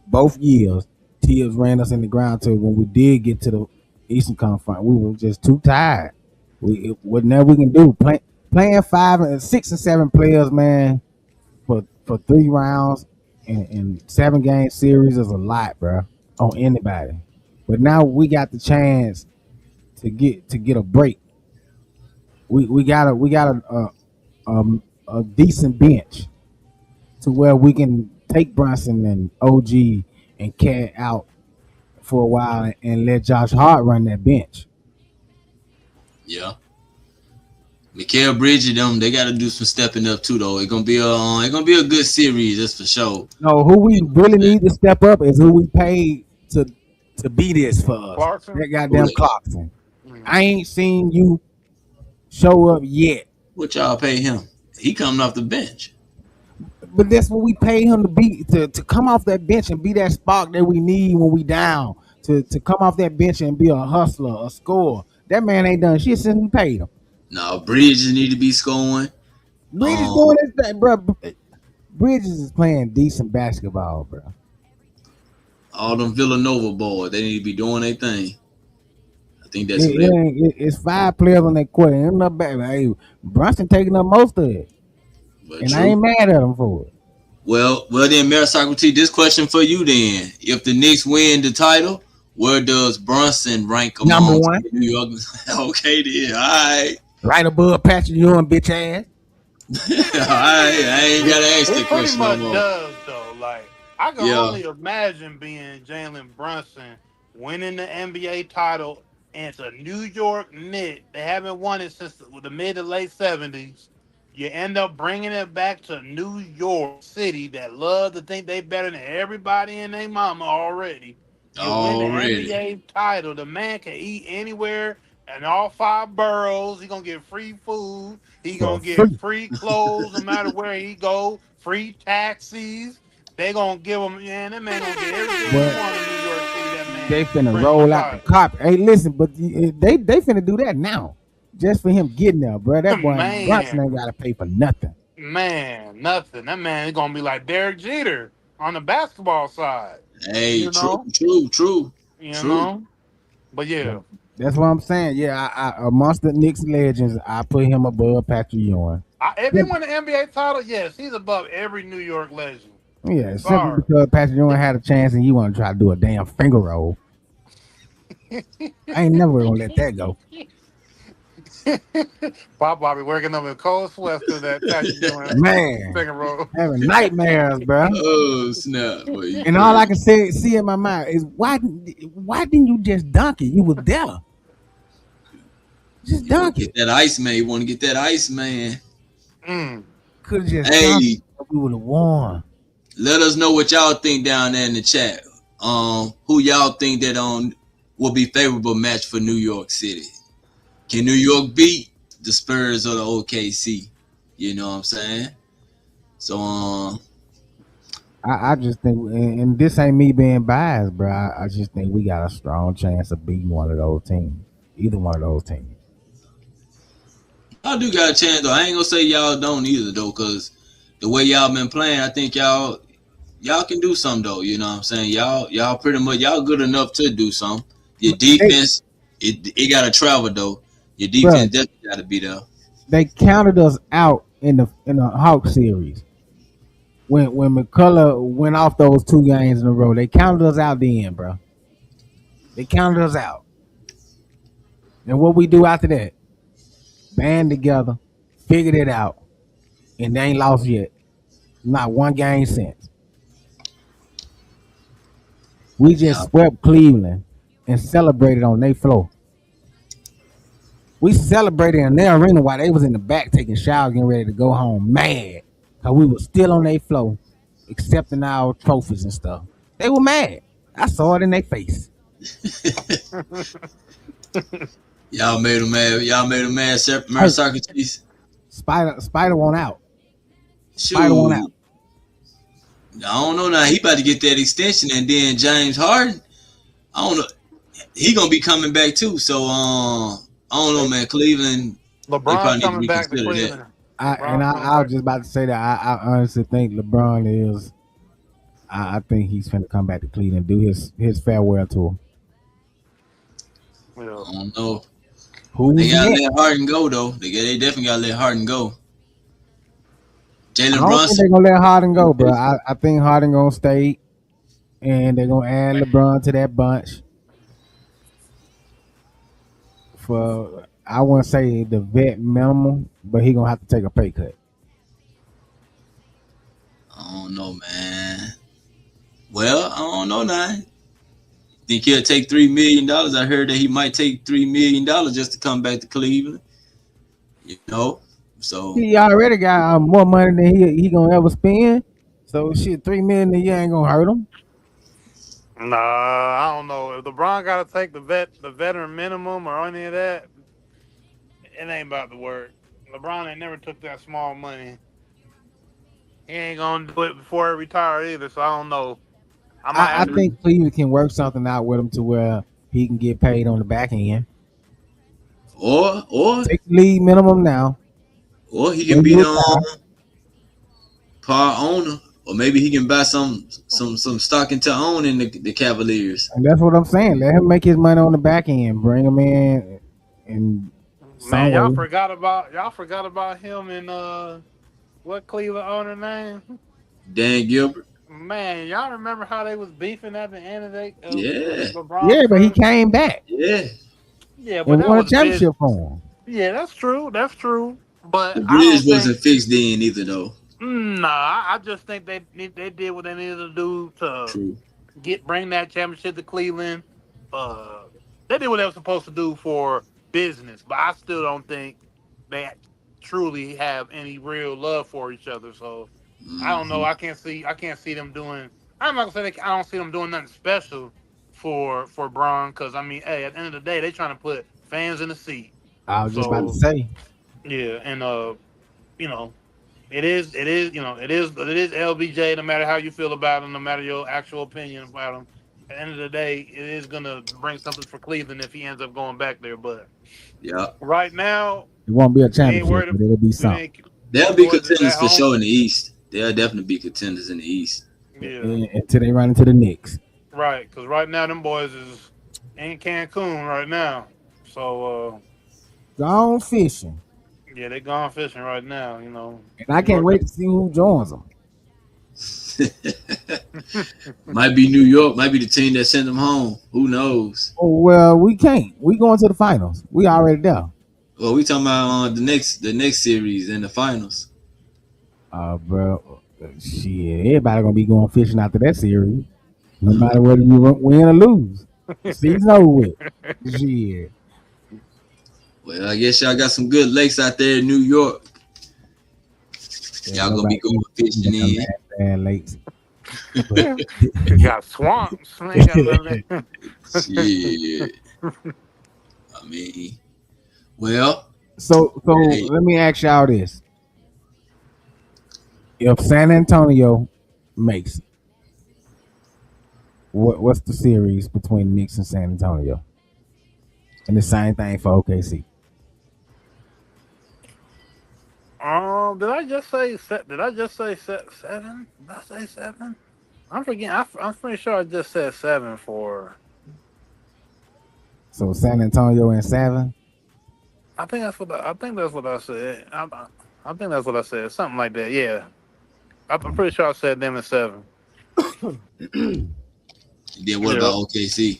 both years, Tibbs ran us in the ground to when we did get to the Eastern Conference. We were just too tired. Whatever we can do, playing 5 and 6 and 7 players, man, for 3 rounds and 7 game series is a lot, bro. on anybody. But now we got the chance to get a break. We got a decent bench to where we can take Brunson and OG and Cat out for a while and let Josh Hart run that bench. Yeah. Mikael Bridges, them they got to do some stepping up too, though. It's gonna be a good series, that's for sure. No, who we really need to step up is who we paid to be this for us. Clarkson? That goddamn Clarkson. Mm. I ain't seen you show up yet. What y'all pay him? He coming off the bench. But that's what we paid him to be to come off that bench and be that spark that we need when we down. To come off that bench and be a hustler, a scorer. That man ain't done shit since we paid him. No, Bridges need to be scoring. Bridges doing his thing, bro. Bridges is playing decent basketball, bro. All them Villanova boys, they need to be doing their thing. I think that's It's 5 players on that court. And not bad. Hey, Brunson taking up most of it. But and true. I ain't mad at him for it. Well then, Mayor Socrates, this question for you then. If the Knicks win the title, where does Brunson rank among Number 1? New York? Okay, then. All right. Right above Patrick Ewing, bitch ass. All right. I ain't got to ask that It pretty question much no more. does, though. Like, I can only imagine being Jalen Brunson winning the NBA title, and it's a New York Knicks. They haven't won it since the mid to late 70s. You end up bringing it back to New York City that love to think they better than everybody and their mama already. You win the NBA title. The man can eat anywhere in all 5 boroughs. He gonna get free food. He gonna get free clothes no matter where he go. Free taxis. They gonna give him. Man, that man gonna get everything he want in New York City. That man. They finna roll out the cop. Hey, listen, but they finna do that now. Just for him getting there, bro. That boy Brunson ain't gotta pay for nothing. Man, nothing. That man is gonna be like Derek Jeter on the basketball side. Hey, you know? True. You know? But yeah. That's what I'm saying. Yeah, I amongst the Knicks legends, I put him above Patrick Ewing. If he won the NBA title, yes, he's above every New York legend. Yeah, simply because Patrick Ewing had a chance and you want to try to do a damn finger roll. I ain't never gonna let that go. Pop be working up in cold sweats to that man, finger roll. Having nightmares, bro. Oh snap! And all I can see in my mind is why didn't you just dunk it? You was there. Just dunk it. That ice man, you want to get that ice man? Could have just dunked it, we would have won. Let us know what y'all think down there in the chat. Who y'all think that will be favorable match for New York City? Can New York beat the Spurs or the OKC? You know what I'm saying? So I just think, and this ain't me being biased, bro. I just think we got a strong chance of beating one of those teams, either one of those teams. I do got a chance though. I ain't gonna say y'all don't either though, cause the way y'all been playing, I think y'all can do something though. You know what I'm saying? Y'all pretty much good enough to do something. Your defense, it gotta travel though. Your defense definitely gotta be there. They counted us out in the Hawk series. When McCullough went off those 2 games in a row, they counted us out then, bro. They counted us out. And what we do after that? Band together, figured it out, and they ain't lost yet. Not 1 game since. We just swept Cleveland and celebrated on their floor. We celebrated in their arena while they was in the back taking showers, getting ready to go home, mad. Cause we was still on their floor, accepting our trophies and stuff. They were mad. I saw it in their face. Y'all made them mad. Y'all made them mad. Mayor Socrates. Spider won out. Spider won out. I don't know now. He about to get that extension, and then James Harden. I don't know. He gonna be coming back too. So I don't know, man. Cleveland. LeBron coming back to Cleveland. I was just about to say that I honestly think LeBron is. I think he's finna come back to Cleveland, do his farewell tour. I don't know. Who's they gotta let Harden go though. They definitely gotta let Harden go. Jalen Brunson. They're gonna let Harden go, bro. I think Harden gonna stay and they're gonna add LeBron to that bunch for I wouldn't say the vet minimum, but he gonna have to take a pay cut. I don't know, man. Well, I don't know now. Think he'll take $3 million? I heard that he might take $3 million just to come back to Cleveland. You know, so He already got more money than he gonna ever spend. So shit, $3 million a year ain't gonna hurt him. Nah, I don't know. If LeBron got to take the veteran minimum or any of that, it ain't about to work. LeBron ain't never took that small money. He ain't gonna do it before he retire either. So I don't know. I might I have to. think Cleveland can work something out with him to where he can get paid on the back end. or Take the league minimum now. or he can When be you the retire, part owner, or maybe he can buy some stock into own in the Cavaliers. and that's what I'm saying. Let him make his money on the back end. Bring him in Man, some way. y'all forgot about him and what Cleveland owner name? Dan Gilbert. Man, y'all remember how they was beefing at the end of Yeah, LeBron's Yeah, but he first? came back yeah. Yeah, but and that won a was business. championship for him. Yeah, that's true. That's true. But The I bridge don't think. wasn't fixed then either, though. Nah, I just think they did what they needed to do to True. bring that championship to Cleveland. Uh, they did what they were supposed to do for business, but I still don't think they truly have any real love for each other. So I don't know. Hmm. I can't see them doing. I'm not gonna say I don't see them doing nothing special for Braun because I mean, hey, at the end of the day, they trying to put fans in the seat. I was just about to So say. yeah, and you know, it is LBJ. No matter how you feel about him, no matter your actual opinion about him, at the end of the day, it is gonna bring something for Cleveland if he ends up going back there. But Yeah, right now, It won't be a we ain't championship, worried. but it'll be We something. ain't. they'll Them be boys is at contenders for home. sure in the East. They'll definitely be contenders in the East. Yeah, Until they run into the Knicks. right. Because right now, them boys is in Cancun right now. So Gone fishing. yeah, they gone fishing right now. And I New can't York. wait to see who joins them. Might be New York. Might be the team that sent them home. Who knows? Oh well, we can't. We going to the finals. We already there. Well, we talking about the next series in the finals. Bro, shit, everybody gonna be going fishing after that series. No matter whether you win or lose, season over with. Shit, Well, I guess y'all got some good lakes out there in New York. yeah, Y'all gonna nobody be going fishing damn in. bad lakes. But They got swamps. They got nothing. Shit. I mean, well, so hey, let me ask y'all this: if San Antonio makes it, what's the series between Knicks and San Antonio? And the same thing for OKC. Did I just say 7? Did I say 7? I'm forgetting. I'm pretty sure I just said 7 for. So San Antonio and 7. I think that's what I said. I think that's what I said. Something like that. Yeah. I'm pretty sure I said them at 7. then what about Yeah. OKC?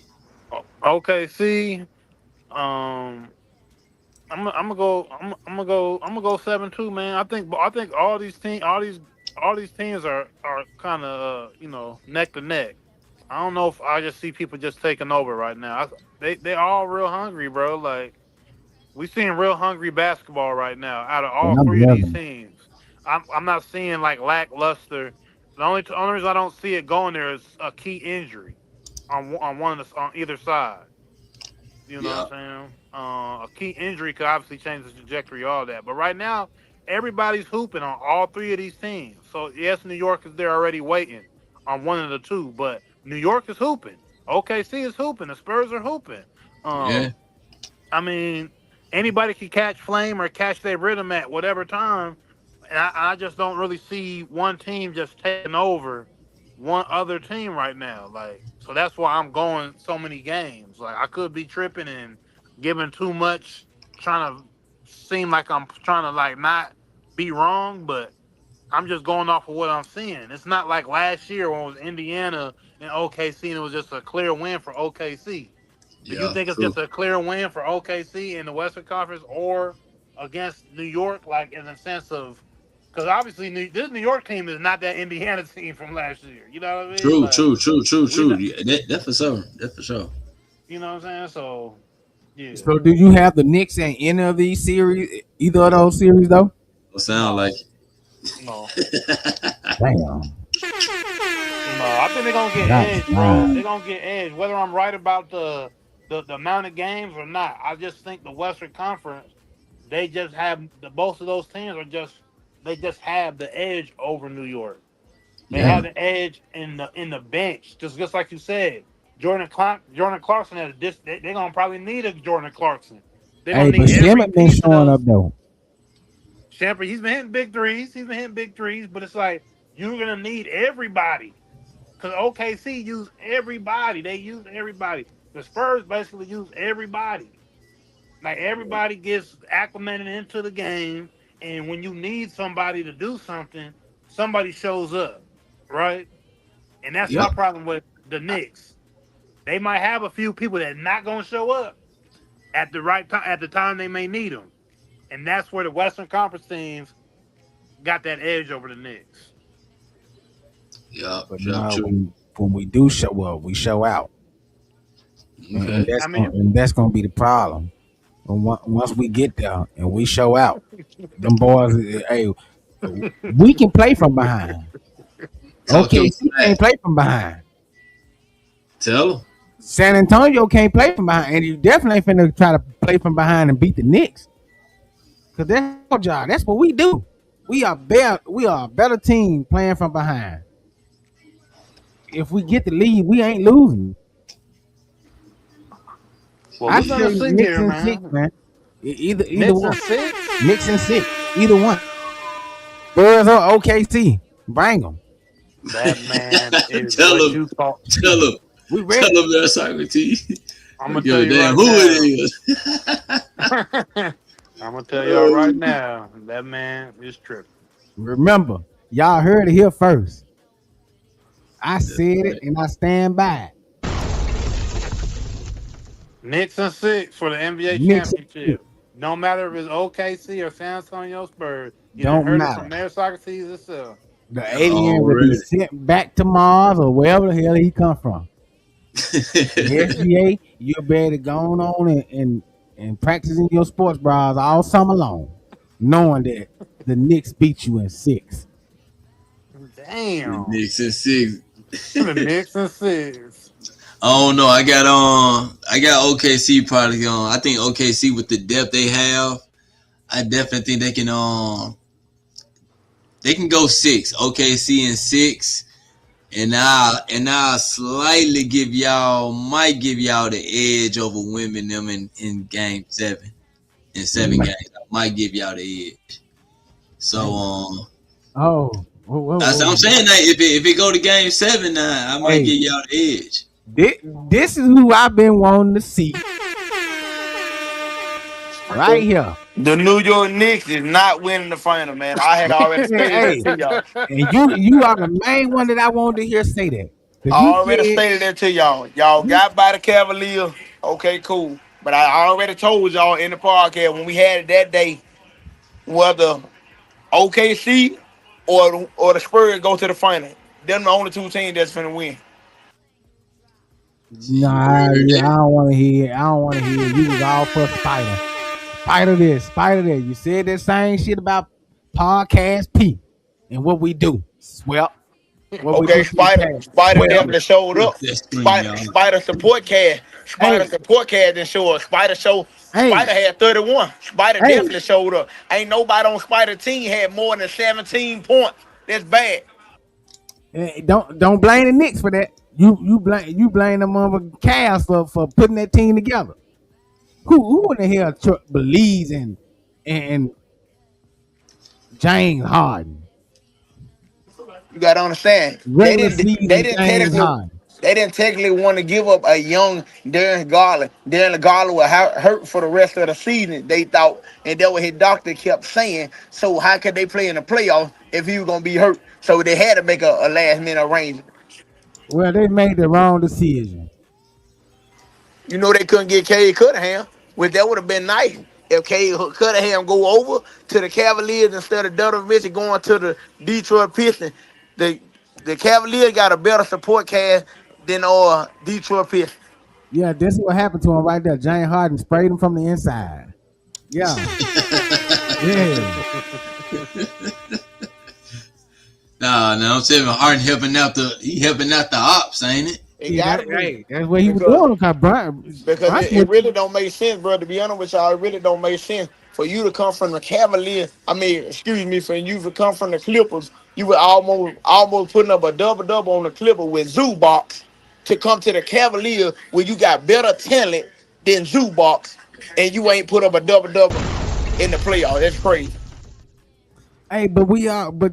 OKC. Um. I'm gonna go 7-2, man. I think all these teams are kind of neck to neck. I don't know if I just see people just taking over right now. They all real hungry, bro. Like we seeing real hungry basketball right now out of And all I'm three of these loving teams. I'm not seeing like lackluster. The only reason I don't see it going there is a key injury on either side. You know Yeah, what I'm saying? A key injury could obviously change the trajectory, all that. But right now, everybody's hooping on all three of these teams. So yes, New York is there already waiting on one of the two, but New York is hooping. OKC is hooping. The Spurs are hooping. yeah, I mean, anybody can catch flame or catch their rhythm at whatever time. And I just don't really see one team just taking over one other team right now. Like, so that's why I'm going so many games. Like, I could be tripping and giving too much, trying to seem like I'm trying to like not be wrong, but I'm just going off of what I'm seeing. It's not like last year when it was Indiana and OKC and it was just a clear win for OKC. Do you Yeah, think it's true. just a clear win for OKC in the Western Conference or against New York, like in the sense of because obviously this New York team is not that Indiana team from last year. You know what I mean? True, Like true, true, true, we true. not, Yeah, that for sure. That for sure. you know what I'm saying? So yeah, So do you have the Knicks in any of these series? Either of those series though? Don't sound no, like no, it. Damn. no. I think they're gonna get That's edge, bro. They're fine. gonna get edge, whether I'm right about the amount of games or not. I just think the Western Conference, they just have the both of those teams are just they just have the edge over New York. They Yeah, have the edge in the bench, just like you said. Jordan Clarkson has this. They're gonna probably need a Jordan Clarkson. They're Hey, gonna but need every Shannon been piece of showing up those. though. Champer, he's been hitting big threes. He's been hitting big threes, but it's like you're gonna need everybody because OKC used everybody. They used everybody. The Spurs basically use everybody. Like everybody gets acclimated into the game, and when you need somebody to do something, somebody shows up, right? And that's my Yep. problem with the Knicks. They might have a few people that not gonna show up at the right time at the time they may need them, and that's where the Western Conference teams got that edge over the Knicks. yeah, But yeah, now true. when we do show up, we show out, and Okay. that's I mean, gonna be the problem. And once we get there and we show out, them boys, hey, we can play from behind. Talk your OKC smack. can't play from behind. Tell them. San Antonio can't play from behind, and you definitely ain't finna try to play from behind and beat the Knicks. Cause that's our job. That's what we do. We are better. We are a better team playing from behind. If we get the lead, we ain't losing. well, I we're gonna say see Knicks here, and six, man. man. Either Knicks and one. six. Knicks and six. Either one. Spurs or OKC. Bring them. That man is Tell what them. you call. Tell them. We Tell ready. them that Socrates. I'm Don't gonna give tell a you damn right who now. it is. I'm gonna tell y'all right now. That man is tripping. Remember, y'all heard it here first. I That's said it right. and I stand by it. Knicks and six for the NBA Knicks and six. championship. No matter if it's OKC or San Antonio Spurs, you done Don't heard it from matter. Mayor Socrates itself. The alien will be Already. sent back to Mars or wherever the hell he come from. The SGA, you better go on and practicing your sports bras all summer long, knowing that the Knicks beat you in six. The Damn. Knicks and six. The Knicks and six. I don't know. I got OKC probably on. I think OKC with the depth they have, I definitely think they can go six. OKC and six. And I'll slightly might give y'all the edge over women them in game seven. In seven Man. games. I might give y'all the edge. So Oh, that's what I'm saying. That if it go to game seven now, I might Hey, give y'all the edge. this is who I've been wanting to see right here. The New York Knicks is not winning the final, man. I had already stated that Hey, to y'all. and you are the main one that I wanted to hear say that. Cause I you already said stated that to y'all. Y'all got by the Cavaliers. Okay, cool. But I already told y'all in the podcast when we had it that day whether OKC or the Spurs go to the final. Them the only two teams that's finna win. You nah, heard yeah, I that? don't want to hear it. I don't want to hear it. You was all for Spider. Spider this, Spider that. You said that same shit about podcast P and what we do. Swell. What we do Okay, to the past. Spider Swell. definitely showed Flip up. that screen, y'all. Hey, Spider support cast didn't show up. hey, Spider had 31. Spider hey. definitely showed up. Ain't nobody on Spider team had more than 17 points. That's bad. Don't blame the Knicks for that. You blame the motherfucking Cavs for putting that team together. Who in the hell believes in James Harden? You gotta understand. They Regular didn't season they didn't James technically Harden. They didn't technically want to give up a young Darren Garland. Darren Garland was hurt for the rest of the season, they thought. And that's what his doctor kept saying. So how could they play in the playoffs if he was going to be hurt? So they had to make a last-minute arrangement. Well, they made the wrong decision. You know they couldn't get Cade Cunningham, which that would have been nice. If Cade Cunningham go over to the Cavaliers instead of Donovan Mitchell going to the Detroit Pistons, the the Cavaliers got a better support cast than Detroit Pistons. Yeah, this is what happened to him right there. James Harden sprayed him from the inside. Yeah. Yeah. No, I'm saying Harden helping out the ops, ain't it? It got to be. That's what he was doing Because it really don't make sense, bro. To be honest with y'all, it really don't make sense for you to come from the Cavaliers. For you to come from the Clippers, you were almost putting up a double on the Clippers with Zubac to come to the Cavaliers where you got better talent than Zubac, and you ain't put up a double in the playoffs. That's crazy. Hey, but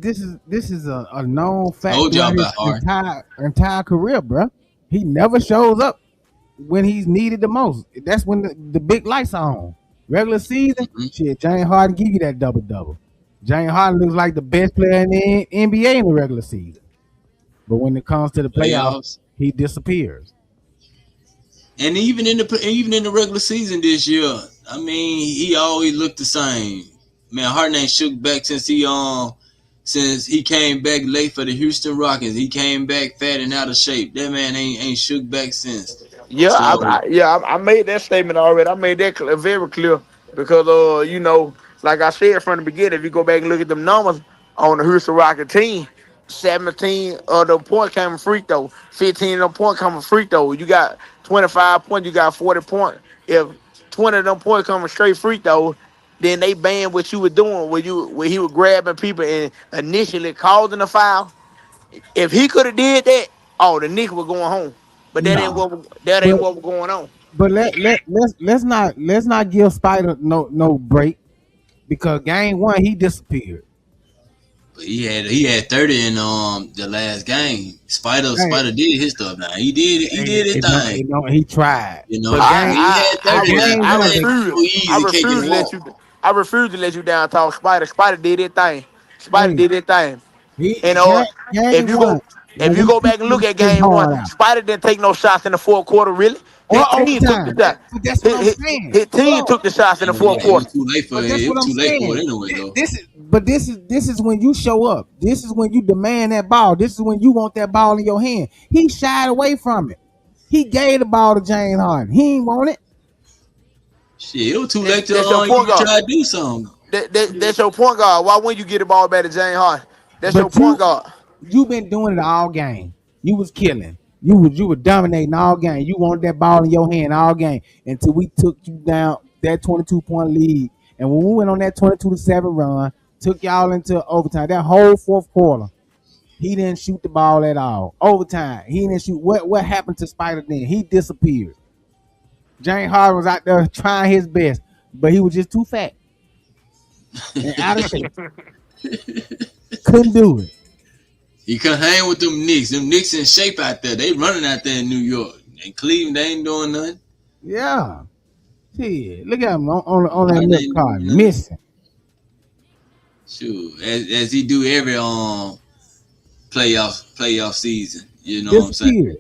this is a known fact Told y'all throughout about his Harden. entire career, bro. He never shows up when he's needed the most. That's when the big lights are on. Regular season, shit, James Harden give you that double. James Harden looks like the best player in the NBA in the regular season. But when it comes to the playoffs, he disappears. And even in the regular season this year, I mean, he always looked the same. Man, Harden ain't shook back since he came back late for the Houston Rockets. He came back fat and out of shape. That man ain't shook back since. Yeah, So, I made that statement already. I made that very clear because like I said from the beginning, if you go back and look at them numbers on the Houston Rocket team, 17 of the point came from free throw, 15 of them point come from free throw. You got 25 points, you got 40 points. If 20 of them points come from straight free throw, then they banned what you were doing where he was grabbing people and initially causing a foul. If he could have did that, the Knicks were going home. But that ain't No. what was going on. But let's not give Spider no break because game one he disappeared. but he had 30 in the last game. Spider did his stuff now. He did his thing. He tried. You know, But I refuse to let you down, talk Spider. Spider did his thing. And game one, if you go back and look at game one, Spider didn't take no shots in the fourth quarter, really. His team took the shot. But that's what I'm saying. His team took the shots in the fourth it quarter. was too late for it anyway, though. This is when you show up. This is when you demand that ball. This is when you want that ball in your hand. He shied away from it. He gave the ball to James Harden. He ain't want it. Shit, it was too late to try to do something. That's your point guard. Why wouldn't you get the ball back to James Harden? That's your point guard. You been doing it all game. You was killing. You were dominating all game. You wanted that ball in your hand all game until we took you down that 22-point lead. And when we went on that 22-7 run, took y'all into overtime. That whole fourth quarter, he didn't shoot the ball at all. Overtime, he didn't shoot. What happened to Spider then? He disappeared. James Harden was out there trying his best, but he was just too fat and out of shape. Couldn't do it. He couldn't hang with them Knicks. Them Knicks in shape out there. They running out there in New York. In Cleveland, they ain't doing nothing. Yeah. See, look at him on that milk card, missing. Sure, as he do every playoff season. You know what I'm saying?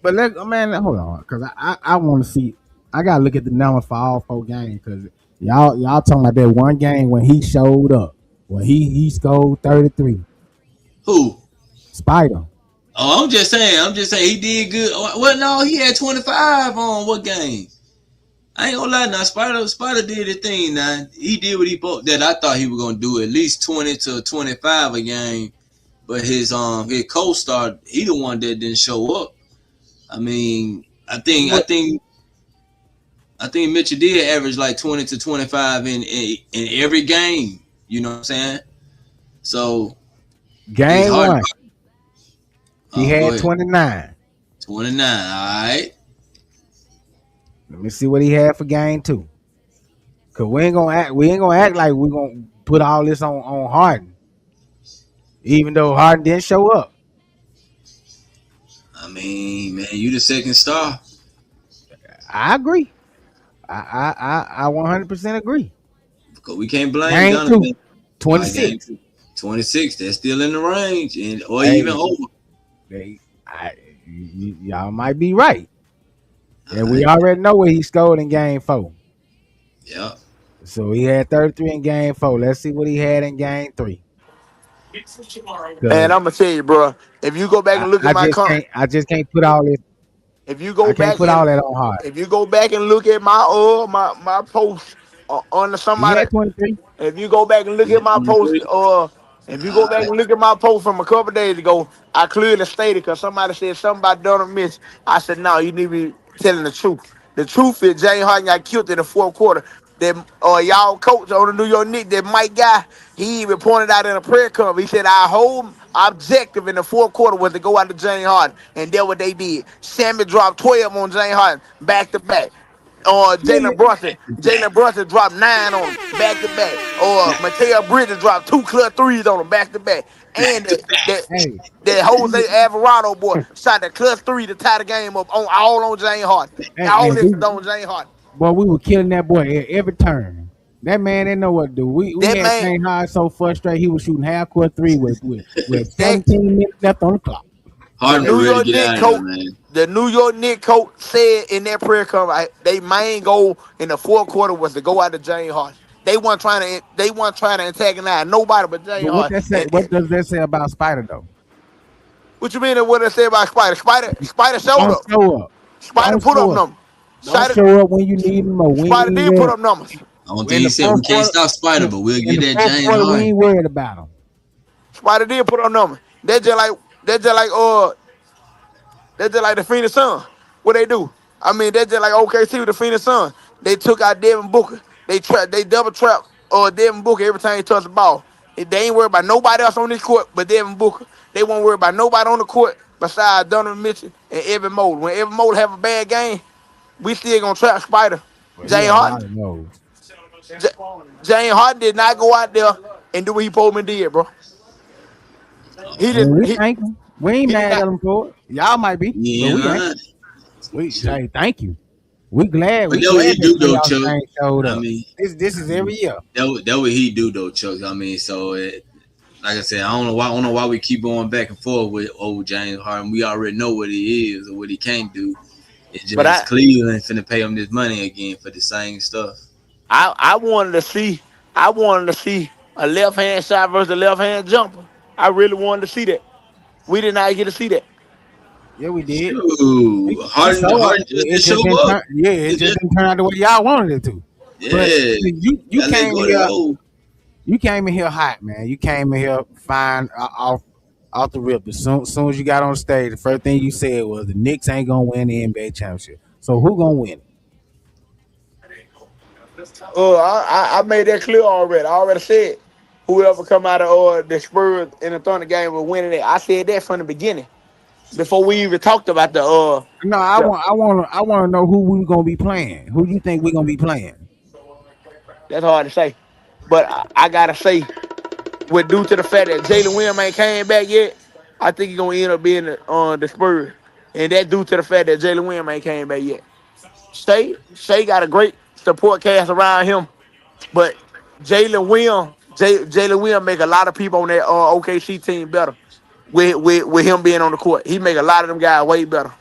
But hold on, because I want to see. I gotta look at the numbers for all 4 games because y'all talking about that one game when he showed up, when he scored 33. Who? Spider. Oh, I'm just saying he did good. Well, no, he had 25 on what game? I ain't gonna lie now. Spider did the thing now. He did what that I thought he was gonna do, at least 20 to 25 a game. But his co-star, he the one that didn't show up. I mean, I think Mitchell did average like 20 to 25 in every game. You know what I'm saying? So game one, he had 29. 29. All right. Let me see what he had for game 2. Cause we ain't gonna act like we're gonna put all this on Harden, even though Harden didn't show up. I mean, man, you the second star. I agree. I 100% agree. Because we can't blame Game two, Donovan. 26. Game 26, they're still in the range, or even Hey, over. y'all might be right. All And we right. already know what he scored in game 4. Yeah. So he had 33 in game 4. Let's see what he had in game 3. And Cause I'm gonna tell you, bro. If you go back and look at my comment, I just can't put all this. if you I go can't back put and all that on hard. if you go back and look at my post on He somebody, had 23. if you go back and look You at had my post, 23. if you All go back right. and look at my post from a couple days ago, I clearly stated because somebody said something about Donovan Mitchell. I said, no, you need to be telling the truth. The truth is James Harden got killed in the fourth quarter. That y'all coach on the New York Knicks, that Mike guy, he even pointed out in a prayer conference. He said our whole objective in the fourth quarter was to go out to James Harden, and that's what they did. Sammy dropped 12 on James Harden back to back. Or Jalen Brunson dropped 9 on him back to back. Or Mateo Bridges dropped 2 clutch threes on him back to back. And Back to back. Hey, that Jose Alvarado boy shot the clutch 3 to tie the game up on all on James Harden. All hey, this is on James Harden. boy, we were killing that boy every turn. That man didn't know what to do. We That had man, James Harden so frustrated he was shooting half court 3 with that 17 minutes left on the clock. the Harden was New ready to York get Knicks out of there, coach, man. the New York Knicks coach said in their prayer conference, they main goal in the fourth quarter was to go out to James Harden. They weren't trying to antagonize nobody but James But what Harden. that say? What does that say about Spider though? What you mean that what they say about Spider? Spider showed Don't up. show up. Spider Don't put up show up. numbers. Don't Spider, show up when you need him or when Spider you ain't did put ready. up numbers. I don't think In he the said we fourth can't quarter, stop Spider, but we'll in get the that fourth James quarter, we Harden. ain't worried about him. Spider did put up numbers. That's just like the Phoenix Sun. What they do? I mean, that's just like OKC with the Phoenix Sun. They took out Devin Booker. They double trap Devin Booker every time he touched the ball. They ain't worried about nobody else on this court but Devin Booker. They won't worry about nobody on the court besides Donovan Mitchell and Evan Mobley. When Evan Mobley have a bad game, we still gonna trap Spider. Well, he James had a lot Harden. of those. J- James Harden did not go out there and do what he supposed to did, bro. He And did. we thank him. We ain't He did mad at not. him for it. Y'all might be, but You ain't we ain't. lying. We Shoot. say thank you. We glad. But We that what he glad that do though, playoff Chuck. thing showed I up. mean, This I is mean every year. that what he do though, Chuck. I mean, like I said, I don't know why we keep going back and forth with old James Harden. We already know what he is or what he can't do. It's But just Cleveland finna pay him this money again for the same stuff. I wanted to see a left hand shot versus a left hand jumper. I really wanted to see that. We did not get to see that. Yeah, we did. Shoot, We saw it. Harden It just just show didn't up. turn. Yeah, it It just just, didn't turn out the way y'all wanted it to. But yeah, you gotta let came go in of that here. old. You came in here hot, man. You came in here fine off the rip. As soon as you got on stage, the first thing you said was the Knicks ain't gonna win the NBA championship. So who gonna win it? I made that clear already. I already said whoever come out of the Spurs in the Thunder game will win it. I said that from the beginning before we even talked about No, the I want to know who we gonna be playing. Who you think we gonna be playing? that's hard to say. But I gotta say, with due to the fact that Jalen Williams ain't came back yet, I think he's gonna end up being the Spurs. And that due to the fact that Jalen Williams ain't came back yet. Shea got a great support cast around him, but Jalen Williams make a lot of people on that OKC team better with him being on the court. He make a lot of them guys way better.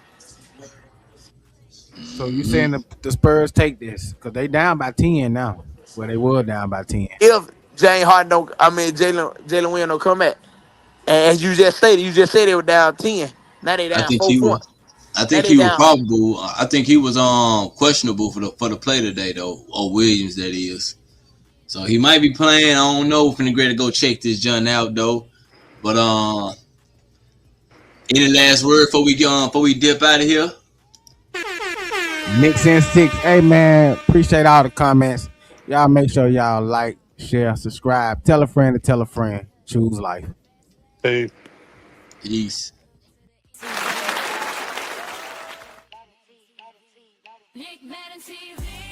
So you Mm-hmm. saying the Spurs take this because they down by 10 now? Well, they were down by 10. If James Harden don't, I mean Jalen Williams don't come back, and as you just said they were down 10. Now they I down think 4 he was. points. I Now think they he was down. probable. I think he was questionable for the play today though, or Williams that is. So he might be playing. I don't know. Finna great to go check this John out though. But any last word before we dip out of here? Knicks in 6. Hey man, appreciate all the comments. Y'all make sure y'all like, share, subscribe, tell a friend to tell a friend. Choose life. Hey. Peace. NickMaddenTV.